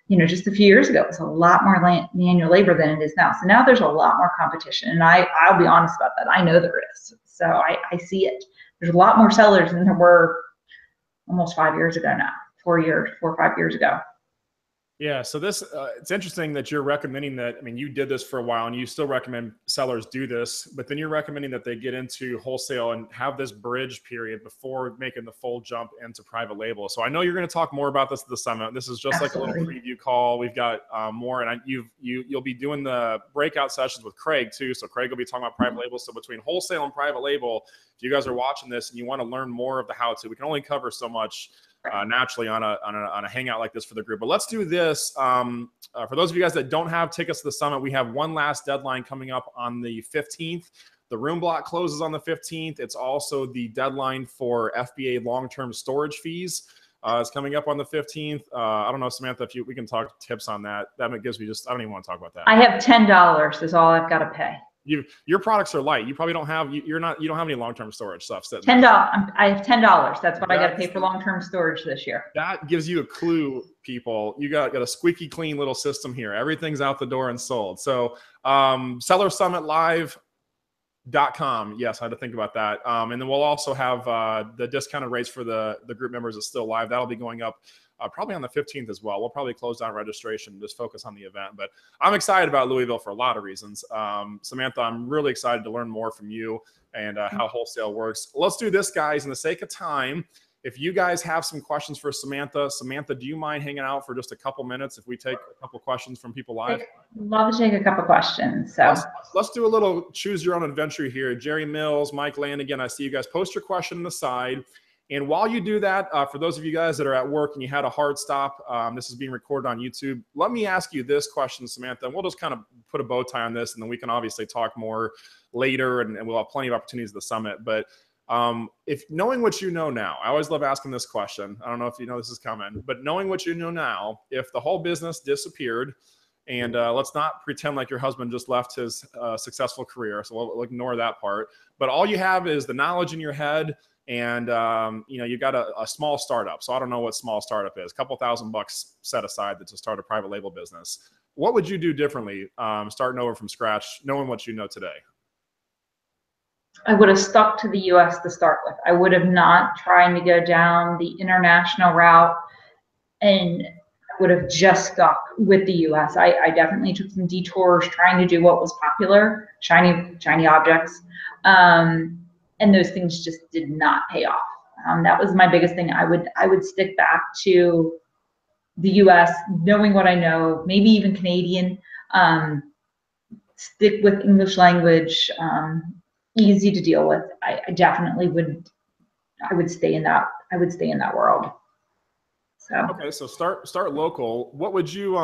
Just a few years ago, it was a lot more manual labor than it is now. So now there's a lot more competition, and I'll be honest about that. I know there is. So I see it. There's a lot more sellers than there were almost 5 years ago now. 4 or 5 years ago. Yeah, so this it's interesting that you're recommending that. I mean, you did this for a while, and you still recommend sellers do this, but then you're recommending that they get into wholesale and have this bridge period before making the full jump into private label. So I know you're going to talk more about this at the summit. This is just like a little preview call. We've got more, and you'll be doing the breakout sessions with Craig too. So Craig will be talking about private label. So between wholesale and private label, if you guys are watching this and you want to learn more of the how-to, we can only cover so much. Naturally on a hangout like this for the group. But let's do this. For those of you guys that don't have tickets to the summit, we have one last deadline coming up on the 15th. The room block closes on the 15th. It's also the deadline for FBA long-term storage fees. It's coming up on the 15th. I don't know, Samantha, if we can talk tips on that. That gives me I don't even want to talk about that. I have $10 is all I've got to pay. Your products are light. You probably don't have you don't have any long-term storage stuff. $10. I have $10. That's what I got to pay for long-term storage this year. That gives you a clue, people. You got a squeaky clean little system here. Everything's out the door and sold. So sellersummitlive.com. Yes, I had to think about that. And then we'll also have the discounted rates for the group members is still live. That'll be going up probably on the 15th as well. We'll probably close down registration and just focus on the event. But I'm excited about Louisville for a lot of reasons. Samantha, I'm really excited to learn more from you and how wholesale works. Let's do this, guys. In the sake of time, if you guys have some questions for Samantha, do you mind hanging out for just a couple minutes if we take a couple questions from people live? I'd love to take a couple questions. So let's do a little choose your own adventure here. Jerry Mills, Mike Lanigan, I see you guys. Post your question on the side. And while you do that, for those of you guys that are at work and you had a hard stop, this is being recorded on YouTube. Let me ask you this question, Samantha, and we'll just kind of put a bow tie on this, and then we can obviously talk more later, and we'll have plenty of opportunities at the summit. But if knowing what you know now, I always love asking this question. I don't know if you know this is coming, but knowing what you know now, if the whole business disappeared, and let's not pretend like your husband just left his successful career, so we'll ignore that part. But all you have is the knowledge in your head. And, you got a small startup. So I don't know what small startup is. A couple $1,000 set aside to start a private label business. What would you do differently starting over from scratch, knowing what you know today? I would have stuck to the U.S. to start with. I would have not tried to go down the international route, and I would have just stuck with the U.S. I definitely took some detours trying to do what was popular, shiny objects. And those things just did not pay off. That was my biggest thing. I would stick back to the U.S., knowing what I know, maybe even Canadian. Stick with English language, easy to deal with. I definitely would. I would stay in that. I would stay in that world. So okay, so start local. What would you?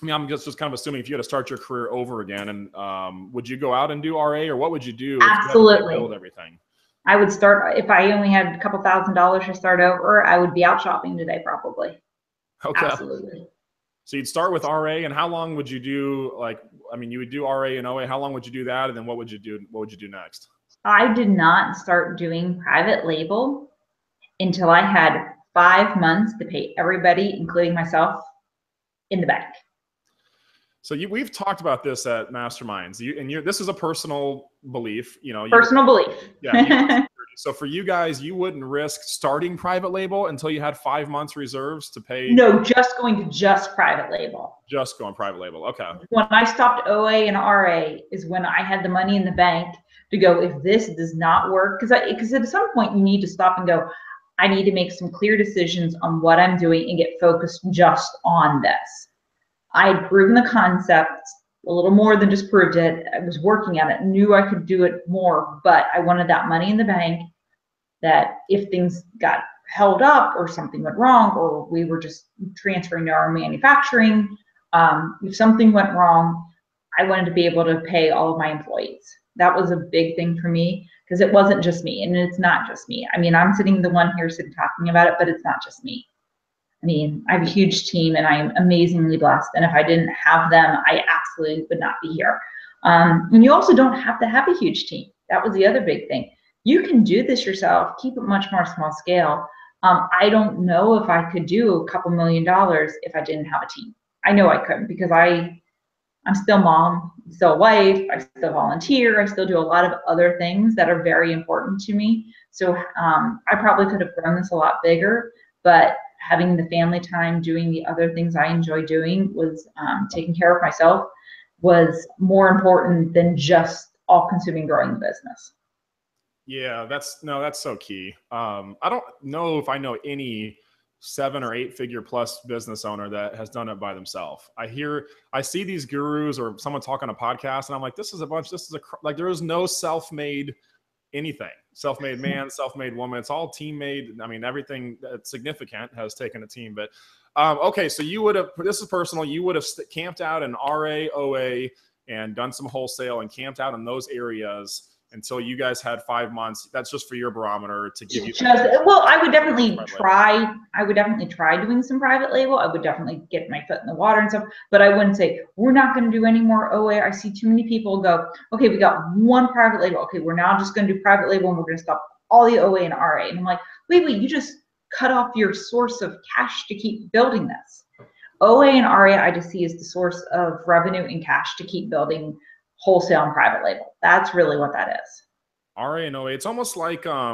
I mean, I'm just kind of assuming if you had to start your career over again, and would you go out and do RA, or what would you do? Absolutely. If you build everything. I would start, if I only had a couple $1,000s to start over, I would be out shopping today probably. Okay. Absolutely. So you'd start with RA, and how long would you do? You would do RA and OA. How long would you do that, and then what would you do? What would you do next? I did not start doing private label until I had 5 months to pay everybody, including myself, in the bank. So we've talked about this at Masterminds, this is a personal belief. Personal belief. Yeah, So for you guys, you wouldn't risk starting private label until you had 5 months reserves to pay? No, just going to just private label. Just going private label. Okay. When I stopped OA and RA is when I had the money in the bank to go, if this does not work, because at some point you need to stop and go, I need to make some clear decisions on what I'm doing and get focused just on this. I had proven the concept a little more than just proved it. I was working at it, knew I could do it more, but I wanted that money in the bank that if things got held up or something went wrong, or we were just transferring to our manufacturing, if something went wrong, I wanted to be able to pay all of my employees. That was a big thing for me because it wasn't just me, and it's not just me. I mean, I'm sitting the one here sitting talking about it, but it's not just me. I mean, I have a huge team and I am amazingly blessed. And if I didn't have them, I absolutely would not be here. And you also don't have to have a huge team. That was the other big thing. You can do this yourself, keep it much more small scale. I don't know if I could do a couple $1 million if I didn't have a team. I know I couldn't because I'm still mom, still a wife, I still volunteer, I still do a lot of other things that are very important to me. So I probably could have grown this a lot bigger, but having the family time, doing the other things I enjoy doing was taking care of myself was more important than just all consuming growing the business. Yeah, that's so key. I don't know if I know any 7 or 8 figure plus business owner that has done it by themselves. I see these gurus or someone talk on a podcast and I'm like, like there is no self-made anything. Self-made man, self-made woman. It's all team-made. I mean, everything that's significant has taken a team. But okay, so you would have, this is personal, you would have camped out in RA, OA, and done some wholesale and camped out in those areas until you guys had 5 months. That's just for your barometer to give you. Well, I would definitely try. I would definitely try doing some private label. I would definitely get my foot in the water and stuff. But I wouldn't say we're not going to do any more OA. I see too many people go, okay, we got one private label. Okay, we're now just going to do private label and we're going to stop all the OA and RA. And I'm like, wait, you just cut off your source of cash to keep building this. OA and RA I just see as the source of revenue and cash to keep building wholesale and private label. That's really what that is. RA and OA, it's almost like RA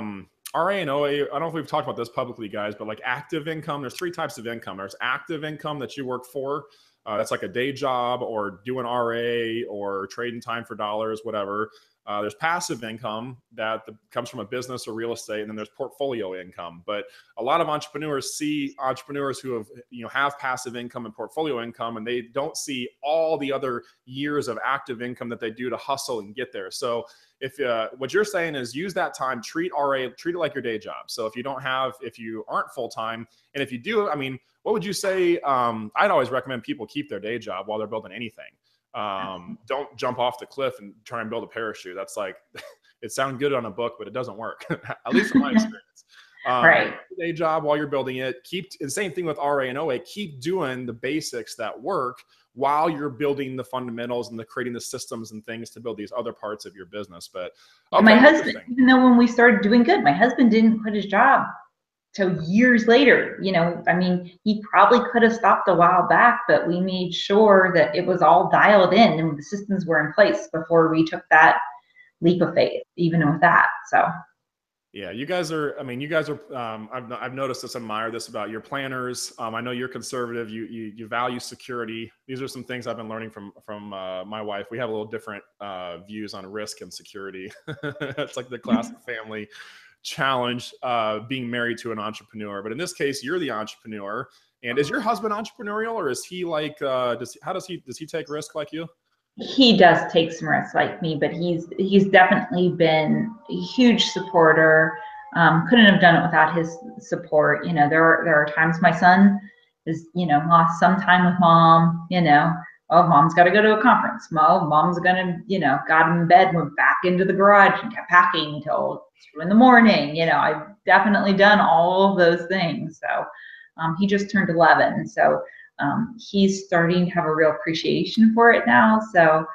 and OA, I don't know if we've talked about this publicly, guys, but like active income, there's 3 types of income. There's active income that you work for. That's like a day job or doing RA or trading time for dollars, whatever. There's passive income that comes from a business or real estate, and then there's portfolio income. But a lot of entrepreneurs see entrepreneurs who have passive income and portfolio income, and they don't see all the other years of active income that they do to hustle and get there. So if what you're saying is use that time, treat it like your day job. So if you aren't full-time, and if you do, I mean, what would you say? I'd always recommend people keep their day job while they're building anything. Don't jump off the cliff and try and build a parachute. That's like, it sounds good on a book, but it doesn't work, at least from my experience. Right. Day job while you're building it. The same thing with RA and OA. Keep doing the basics that work while you're building the fundamentals and creating the systems and things to build these other parts of your business. But okay, my husband, even though when we started doing good, my husband didn't quit his job till years later. I mean, he probably could have stopped a while back, but we made sure that it was all dialed in and the systems were in place before we took that leap of faith, even with that. So. Yeah, you guys are, I've noticed this, admire this about your planners. I know you're conservative. You value security. These are some things I've been learning from my wife. We have a little different views on risk and security. It's like the classic family challenge, being married to an entrepreneur. But in this case, you're the entrepreneur. And is your husband entrepreneurial, or is he like, does he take risk like you? He does take some risks like me, but he's definitely been a huge supporter. Couldn't have done it without his support. There are times my son is, lost some time with mom, oh, mom's got to go to a conference. Mom's gonna, got in bed, went back into the garage and kept packing until 2 a.m. I've definitely done all of those things. So he just turned 11. So he's starting to have a real appreciation for it now. So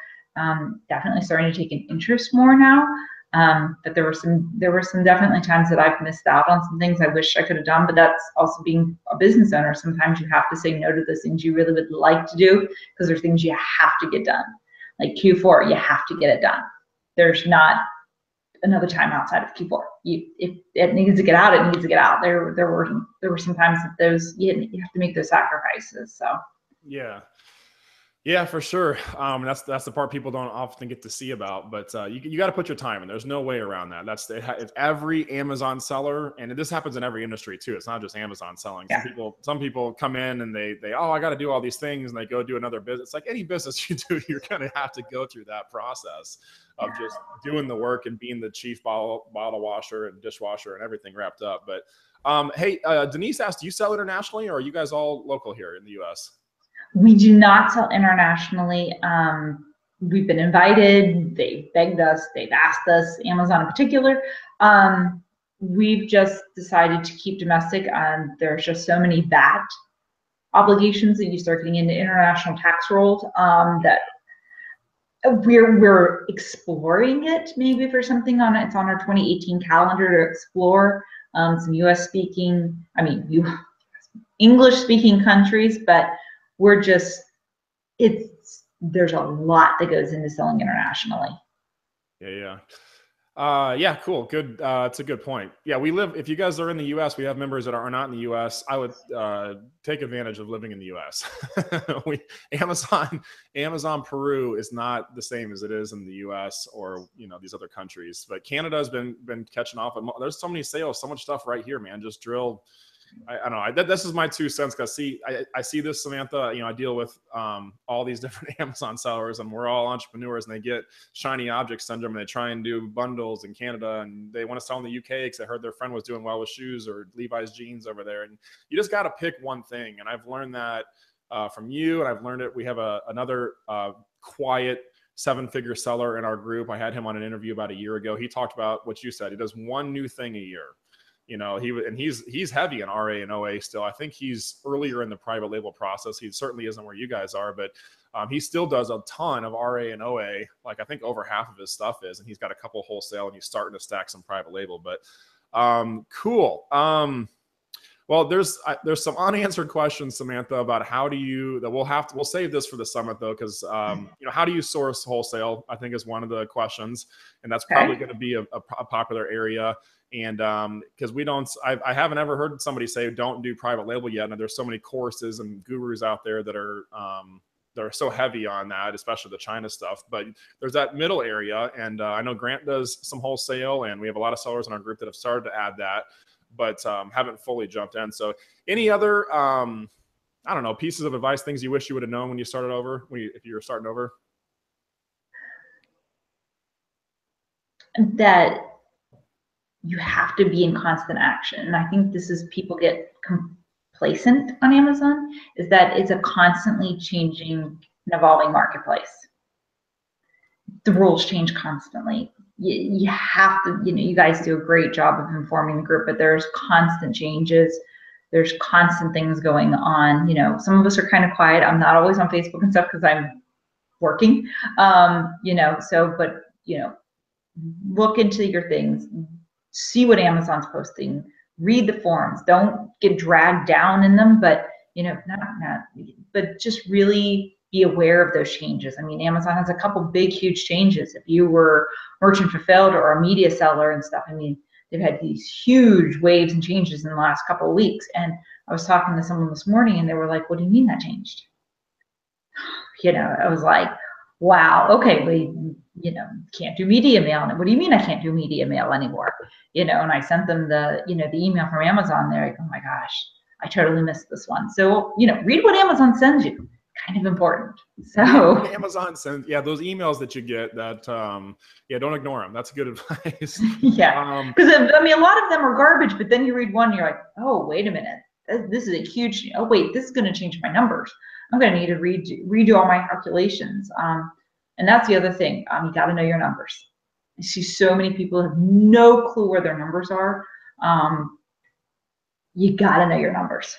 definitely starting to take an interest more now. But there were some definitely times that I've missed out on some things I wish I could have done, but that's also being a business owner. Sometimes you have to say no to those things you really would like to do because there's things you have to get done. Like Q4, you have to get it done. There's not another time outside of Q4. If it needs to get out, it needs to get out. There were some times that those you have to make those sacrifices. So yeah. Yeah, for sure. That's the part people don't often get to see about, but you got to put your time in. There's no way around that. It's every Amazon seller, and this happens in every industry too. It's not just Amazon selling. yeah. Some people come in and they oh, I got to do all these things, and they go do another business. Like any business you do, you're gonna have to go through that process of just doing the work and being the chief bottle washer and dishwasher and everything wrapped up. But hey, Denise asked, do you sell internationally, or are you guys all local here in the U.S.? We do not sell internationally. We've been invited. They've begged us. They've asked us, Amazon in particular. We've just decided to keep domestic. There's just so many VAT obligations that you start getting into international tax rolls that we're exploring it maybe for something it's on our 2018 calendar to explore some English speaking countries, but we're just, there's a lot that goes into selling internationally. Yeah. Yeah, cool. Good. It's a good point. Yeah, if you guys are in the US, we have members that are not in the US. I would take advantage of living in the US. Amazon Peru is not the same as it is in the US or, these other countries, but Canada has been catching off. There's so many sales, so much stuff right here, man. Just drill. I don't know. This is my 2 cents because I see this, Samantha. I deal with all these different Amazon sellers, and we're all entrepreneurs, and they get shiny object syndrome, and they try and do bundles in Canada, and they want to sell in the UK because they heard their friend was doing well with shoes or Levi's jeans over there. And you just got to pick one thing. And I've learned that from you, and I've learned it. We have another quiet 7-figure seller in our group. I had him on an interview about a year ago. He talked about what you said. He does one new thing a year. He's heavy in RA and OA still. I think he's earlier in the private label process. He certainly isn't where you guys are, but he still does a ton of RA and OA. Like I think over half of his stuff is, and he's got a couple wholesale, and he's starting to stack some private label. But cool. Well, there's some unanswered questions, Samantha, about we'll save this for the summit though, because how do you source wholesale? I think is one of the questions, and that's probably going to be a popular area. And because I haven't ever heard somebody say don't do private label yet. And there's so many courses and gurus out there that are so heavy on that, especially the China stuff. But there's that middle area, and I know Grant does some wholesale, and we have a lot of sellers in our group that have started to add that, but haven't fully jumped in. So any other pieces of advice, things you wish you would have known when you started over, if you were starting over? That you have to be in constant action. And I think this is, people get complacent on Amazon, is that it's a constantly changing and evolving marketplace. The rules change constantly. You have to, you guys do a great job of informing the group, but there's constant changes. There's constant things going on. Some of us are kind of quiet. I'm not always on Facebook and stuff because I'm working, look into your things, see what Amazon's posting, read the forums. Don't get dragged down in them, but but just really be aware of those changes. I mean, Amazon has a couple big, huge changes. If you were merchant fulfilled or a media seller and stuff, I mean, they've had these huge waves and changes in the last couple of weeks. And I was talking to someone this morning, and they were like, "What do you mean that changed?" I was like, "Wow, okay, can't do media mail." What do you mean I can't do media mail anymore? And I sent them the email from Amazon. They're like, "Oh my gosh, I totally missed this one." So, read what Amazon sends you. Kind of important. So Amazon sends, those emails that you get that, don't ignore them. That's good advice. Yeah. Because a lot of them are garbage, but then you read one and you're like, oh, wait a minute. This is a huge, oh wait, this is going to change my numbers. I'm going to need to redo all my calculations. And that's the other thing. You got to know your numbers. I see so many people have no clue where their numbers are. You got to know your numbers.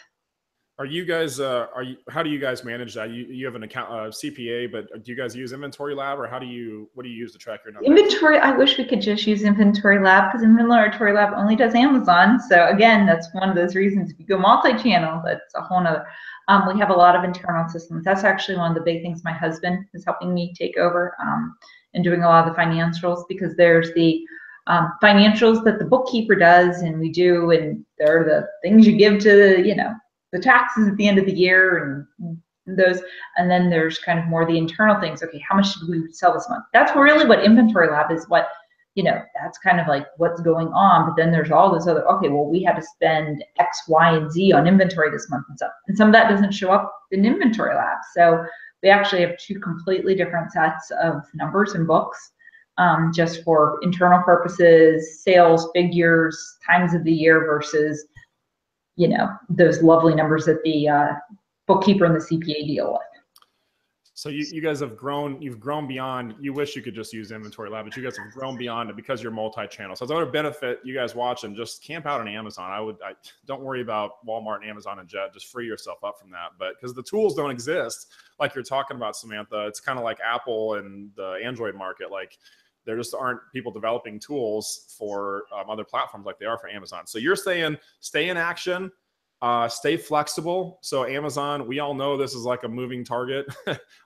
Are you guys, how do you guys manage that? You have an account, CPA, but do you guys use Inventory Lab, or what do you use to track your numbers? Inventory, I wish we could just use Inventory Lab, because Inventory Lab only does Amazon. So again, that's one of those reasons. If you go multi-channel, that's a whole nother. We have a lot of internal systems. That's actually one of the big things my husband is helping me take over and doing a lot of the financials, because there's the financials that the bookkeeper does and we do, and there are the things you give to, the taxes at the end of the year and those, and then there's kind of more the internal things. Okay, how much did we sell this month? That's really what Inventory Lab is. What, that's kind of like what's going on. But then there's all this other, okay, well, we had to spend X, Y, and Z on inventory this month and stuff. And some of that doesn't show up in Inventory Lab. So we actually have two completely different sets of numbers and books, just for internal purposes, sales figures, times of the year versus, those lovely numbers that the bookkeeper and the CPA deal with. So you guys have grown, you've grown beyond, you wish you could just use Inventory Lab, but you guys have grown beyond it because you're multi-channel. So it's another benefit you guys watching, just camp out on Amazon. I don't worry about Walmart and Amazon and Jet, just free yourself up from that. But because the tools don't exist, like you're talking about, Samantha, it's kind of like Apple and the Android market. Like there just aren't people developing tools for other platforms like they are for Amazon. So you're saying stay in action, stay flexible. So Amazon, we all know this is like a moving target.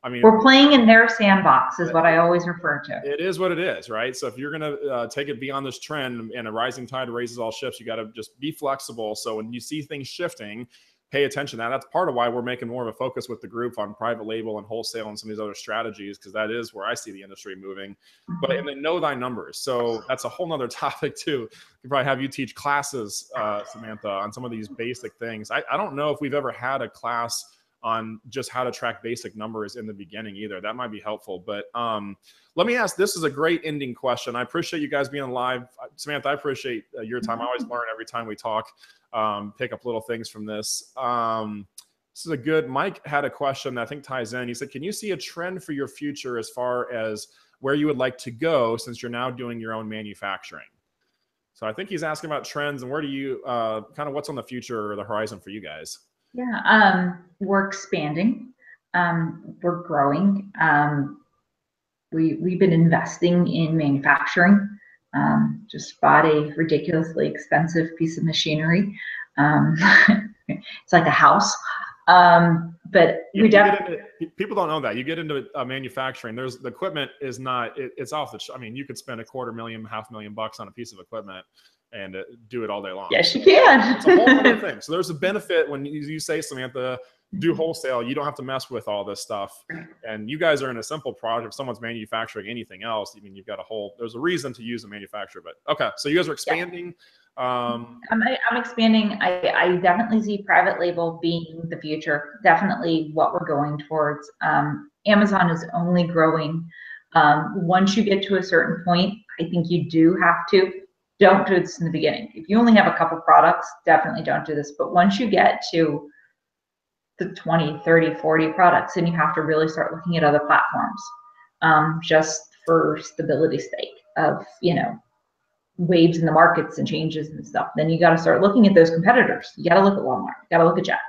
I mean, we're playing in their sandbox is what I always refer to. It is what it is, right? So if you're going to take it beyond this trend, and a rising tide raises all ships, you got to just be flexible. So when you see things shifting, pay attention to that. That's part of why we're making more of a focus with the group on private label and wholesale and some of these other strategies, because that is where I see the industry moving. But and then know thy numbers. So that's a whole nother topic too. We probably have you teach classes, Samantha, on some of these basic things. I don't know if we've ever had a class on just how to track basic numbers in the beginning either. That might be helpful. But let me ask, this is a great ending question. I appreciate you guys being live. Samantha, I appreciate your time. I always learn every time we talk, pick up little things from this. This is a good, Mike had a question that I think ties in. He said, can you see a trend for your future as far as where you would like to go since you're now doing your own manufacturing? So I think he's asking about trends and where do you, kind of what's on the future or the horizon for you guys? Yeah, we're expanding, we're growing. We've been investing in manufacturing. Just bought a ridiculously expensive piece of machinery. It's like a house. But people don't know that. You get into manufacturing, the equipment is not, it's off the, I mean, you could spend $250,000, $500,000 on a piece of equipment and do it all day long. Yes, you can. It's a whole other thing. So there's a benefit when you say, Samantha, do wholesale, you don't have to mess with all this stuff. And you guys are in a simple project. If someone's manufacturing anything else, I mean, you've got there's a reason to use a manufacturer. But okay, so you guys are expanding. Yeah. I'm expanding. I definitely see private label being the future. Definitely what we're going towards. Amazon is only growing. Once you get to a certain point, I think you do have to. Don't do this in the beginning. If you only have a couple products, definitely don't do this. But once you get to the 20, 30, 40 products, then you have to really start looking at other platforms, just for stability's sake of, waves in the markets and changes and stuff. Then you got to start looking at those competitors. You got to look at Walmart. You got to look at Jet.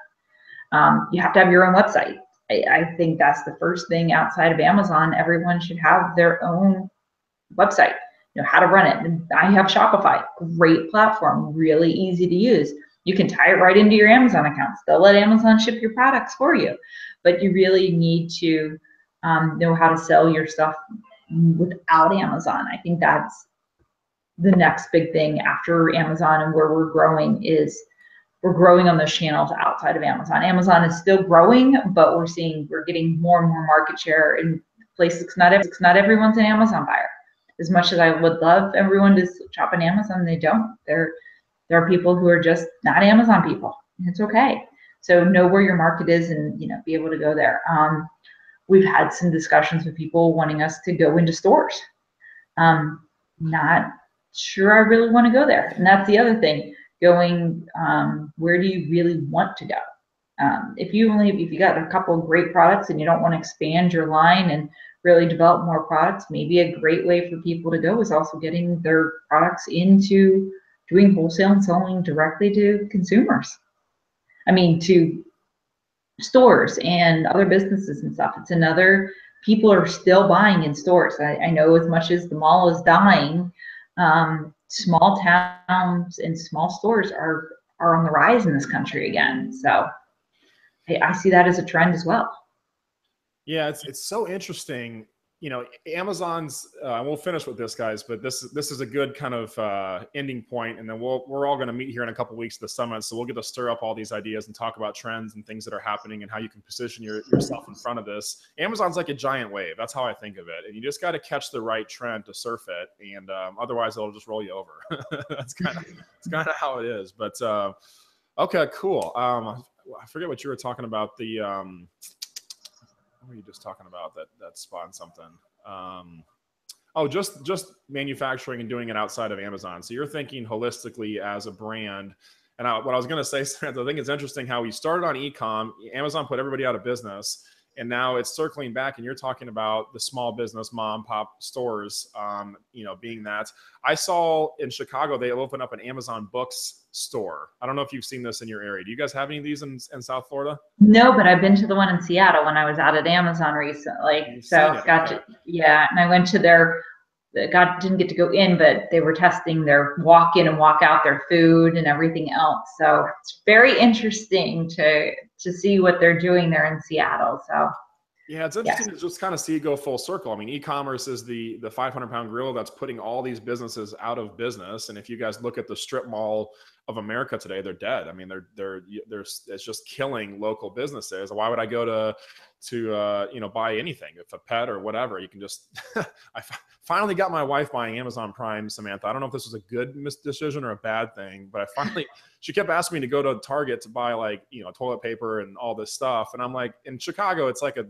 You have to have your own website. I think that's the first thing outside of Amazon. Everyone should have their own website. How to run it. And I have Shopify, great platform, really easy to use. You can tie it right into your Amazon accounts. They'll let Amazon ship your products for you, but you really need to know how to sell your stuff without Amazon. I think that's the next big thing after Amazon, and where we're growing is we're growing on those channels outside of Amazon. Amazon is still growing, but we're getting more and more market share in places. Not everyone's an Amazon buyer. As much as I would love everyone to shop on Amazon, they don't. There are people who are just not Amazon people, and it's okay. So know where your market is and be able to go there. We've had some discussions with people wanting us to go into stores. Not sure I really want to go there, and that's the other thing. Going, where do you really want to go? If you got a couple of great products and you don't want to expand your line and really develop more products, maybe a great way for people to go is also getting their products into doing wholesale and selling directly to consumers. I mean, to stores and other businesses and stuff. It's another, people are still buying in stores. I know as much as the mall is dying, small towns and small stores are on the rise in this country again. So I see that as a trend as well. Yeah, it's so interesting. you know, Amazon's, we'll finish with this, guys, but this is a good kind of ending point, and then we're all going to meet here in a couple of weeks at the summit, so we'll get to stir up all these ideas and talk about trends and things that are happening and how you can position yourself in front of this. Amazon's like a giant wave. That's how I think of it, and you just got to catch the right trend to surf it, and otherwise it'll just roll you over. That's kind of how it is. But okay, cool. I forget what you were talking about. What were you just talking about that spawned something? Oh, just manufacturing and doing it outside of Amazon. So you're thinking holistically as a brand. And what I was going to say, Samantha, I think it's interesting how we started on e-com. Amazon put everybody out of business, and now it's circling back, and you're talking about the small business mom and pop stores, you know, being that. I saw in Chicago, they opened up an Amazon Books store. I don't know if you've seen this in your area. Do you guys have any of these in South Florida? No, but I've been to the one in Seattle when I was out at Amazon recently. So yeah, and I went to didn't get to go in, but they were testing their walk in and walk out, their food and everything else. So it's very interesting to see what they're doing there in Seattle. So yeah, it's interesting to just kind of see it go full circle. I mean, e-commerce is the 500-pound gorilla that's putting all these businesses out of business. And if you guys look at the strip mall of America today, they're dead. I mean, it's just killing local businesses. Why would I go to you know, buy anything? If a pet or whatever, you can just, I finally got my wife buying Amazon Prime, Samantha. I don't know if this was a good decision or a bad thing, but she kept asking me to go to Target to buy, like, you know, toilet paper and all this stuff. And I'm like, in Chicago, it's like a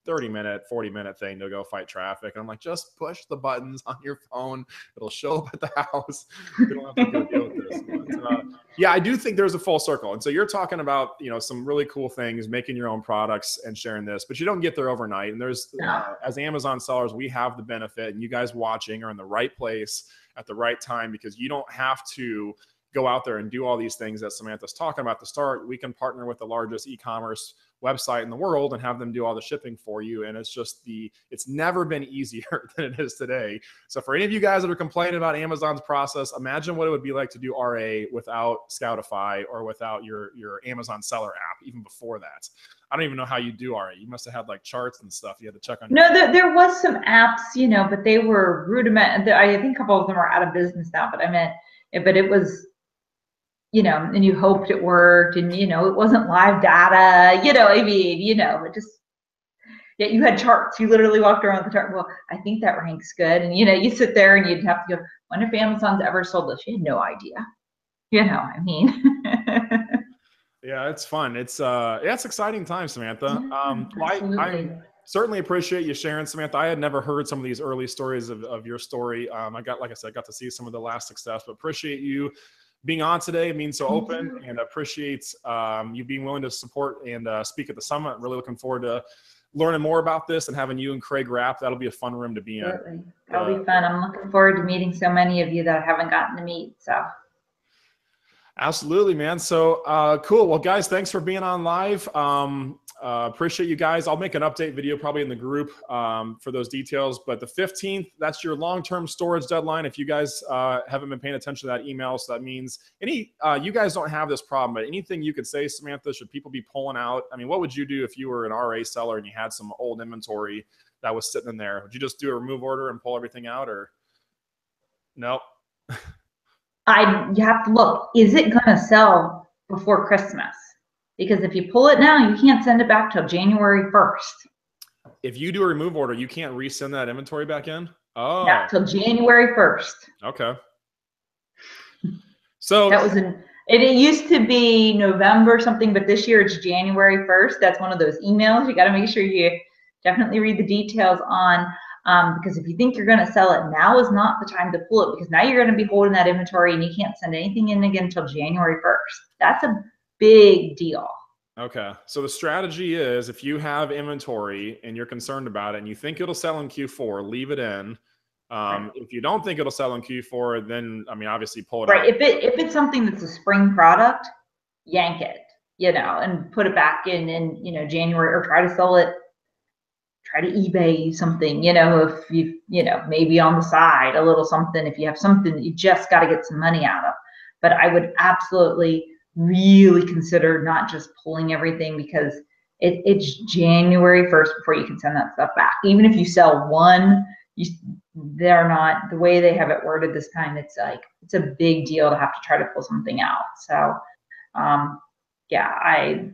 30-minute, 40-minute thing to go fight traffic. And I'm like, just push the buttons on your phone. It'll show up at the house. You don't have to go deal with this. But, yeah, I do think there's a full circle. And so you're talking about, you know, some really cool things, making your own products and sharing this, but you don't get there overnight. And there's, as Amazon sellers, we have the benefit, and you guys watching are in the right place at the right time, because you don't have to go out there and do all these things that Samantha's talking about to start. We can partner with the largest e-commerce website in the world and have them do all the shipping for you. And it's never been easier than it is today. So for any of you guys that are complaining about Amazon's process, imagine what it would be like to do RA without Scoutify or without your Amazon seller app, even before that. I don't even know how you do RA. You must have had like charts and stuff you had to check on. No, there was some apps, you know, but they were rudiment. I think a couple of them are out of business now, but it was, you know, and you hoped it worked, and, you know, it wasn't live data, you know, I mean, you know, it just, yeah, you had charts. You literally walked around with the chart. Well, I think that ranks good. And, you know, you sit there and you'd have to go, wonder if Amazon's ever sold this. You had no idea, you know, I mean. Yeah, it's fun. It's exciting time, Samantha. Absolutely. I certainly appreciate you sharing, Samantha. I had never heard some of these early stories of your story. Like I said, I got to see some of the last success, but appreciate you being on today. It means so open, and appreciate you being willing to support and speak at the summit. Really looking forward to learning more about this and having you and Craig Rapp. That'll be a fun room to be in. Absolutely. That'll be fun. I'm looking forward to meeting so many of you that I haven't gotten to meet. So. Absolutely, man. So cool. Well, guys, thanks for being on live. Appreciate you guys. I'll make an update video probably in the group for those details. But the 15th, that's your long-term storage deadline. If you guys haven't been paying attention to that email, so that means you guys don't have this problem, but anything you could say, Samantha, should people be pulling out? I mean, what would you do if you were an RA seller and you had some old inventory that was sitting in there? Would you just do a remove order and pull everything out, or no? You have to look, is it going to sell before Christmas? Because if you pull it now, you can't send it back till January 1st. If you do a remove order, you can't resend that inventory back in? Oh. Not till January 1st. Okay. So that was it used to be November something, but this year it's January 1st. That's one of those emails. You got to make sure you definitely read the details on. Because if you think you're going to sell it, now is not the time to pull it, because now you're going to be holding that inventory and you can't send anything in again until January 1st. That's a big deal. Okay. So the strategy is, if you have inventory and you're concerned about it and you think it'll sell in Q4, leave it in. Right. If you don't think it'll sell in Q4, then, I mean, obviously pull it out. If it's something that's a spring product, yank it, you know, and put it back in, you know, January, or try to sell it. Try to eBay something, you know, if you know, maybe on the side, a little something, if you have something that you just got to get some money out of. But I would absolutely really consider not just pulling everything, because it's January 1st before you can send that stuff back. Even if you sell one, they're not, the way they have it worded this time, it's like, it's a big deal to have to try to pull something out. So yeah, I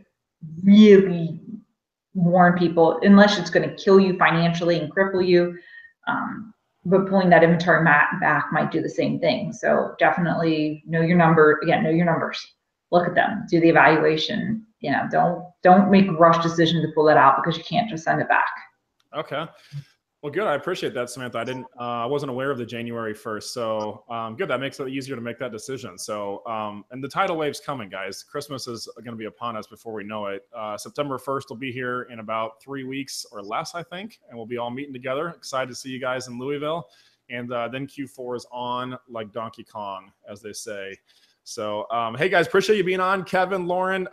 really warn people, unless it's going to kill you financially and cripple you, but pulling that inventory back might do the same thing. So definitely know your number. Again, know your numbers. Look at them. Do the evaluation. You know, don't make a rush decision to pull that out because you can't just send it back. Okay. Well, good. I appreciate that, Samantha. I wasn't aware of the January 1st. So good. That makes it easier to make that decision. So, and the tidal wave's coming, guys. Christmas is going to be upon us before we know it. September 1st will be here in about 3 weeks or less, I think. And we'll be all meeting together. Excited to see you guys in Louisville. And then Q4 is on like Donkey Kong, as they say. So, hey guys, appreciate you being on. Kevin, Lauren,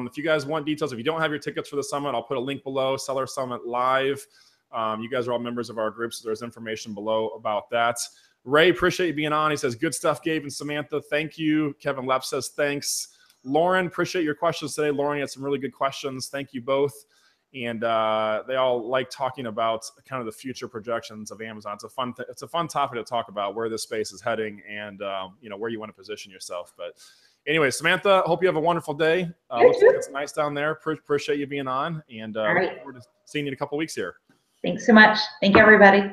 if you guys want details, if you don't have your tickets for the summit, I'll put a link below, Seller Summit Live. You guys are all members of our group, so there's information below about that. Ray, appreciate you being on. He says, good stuff, Gabe and Samantha. Thank you. Kevin Lepp says, thanks. Lauren, appreciate your questions today. Lauren had some really good questions. Thank you both. And they all like talking about kind of the future projections of Amazon. It's a fun topic to talk about, where this space is heading and you know, where you want to position yourself. But anyway, Samantha, hope you have a wonderful day. Looks like it's nice down there. Appreciate you being on, and look forward to seeing you in a couple weeks here. Thanks so much. Thank you, everybody.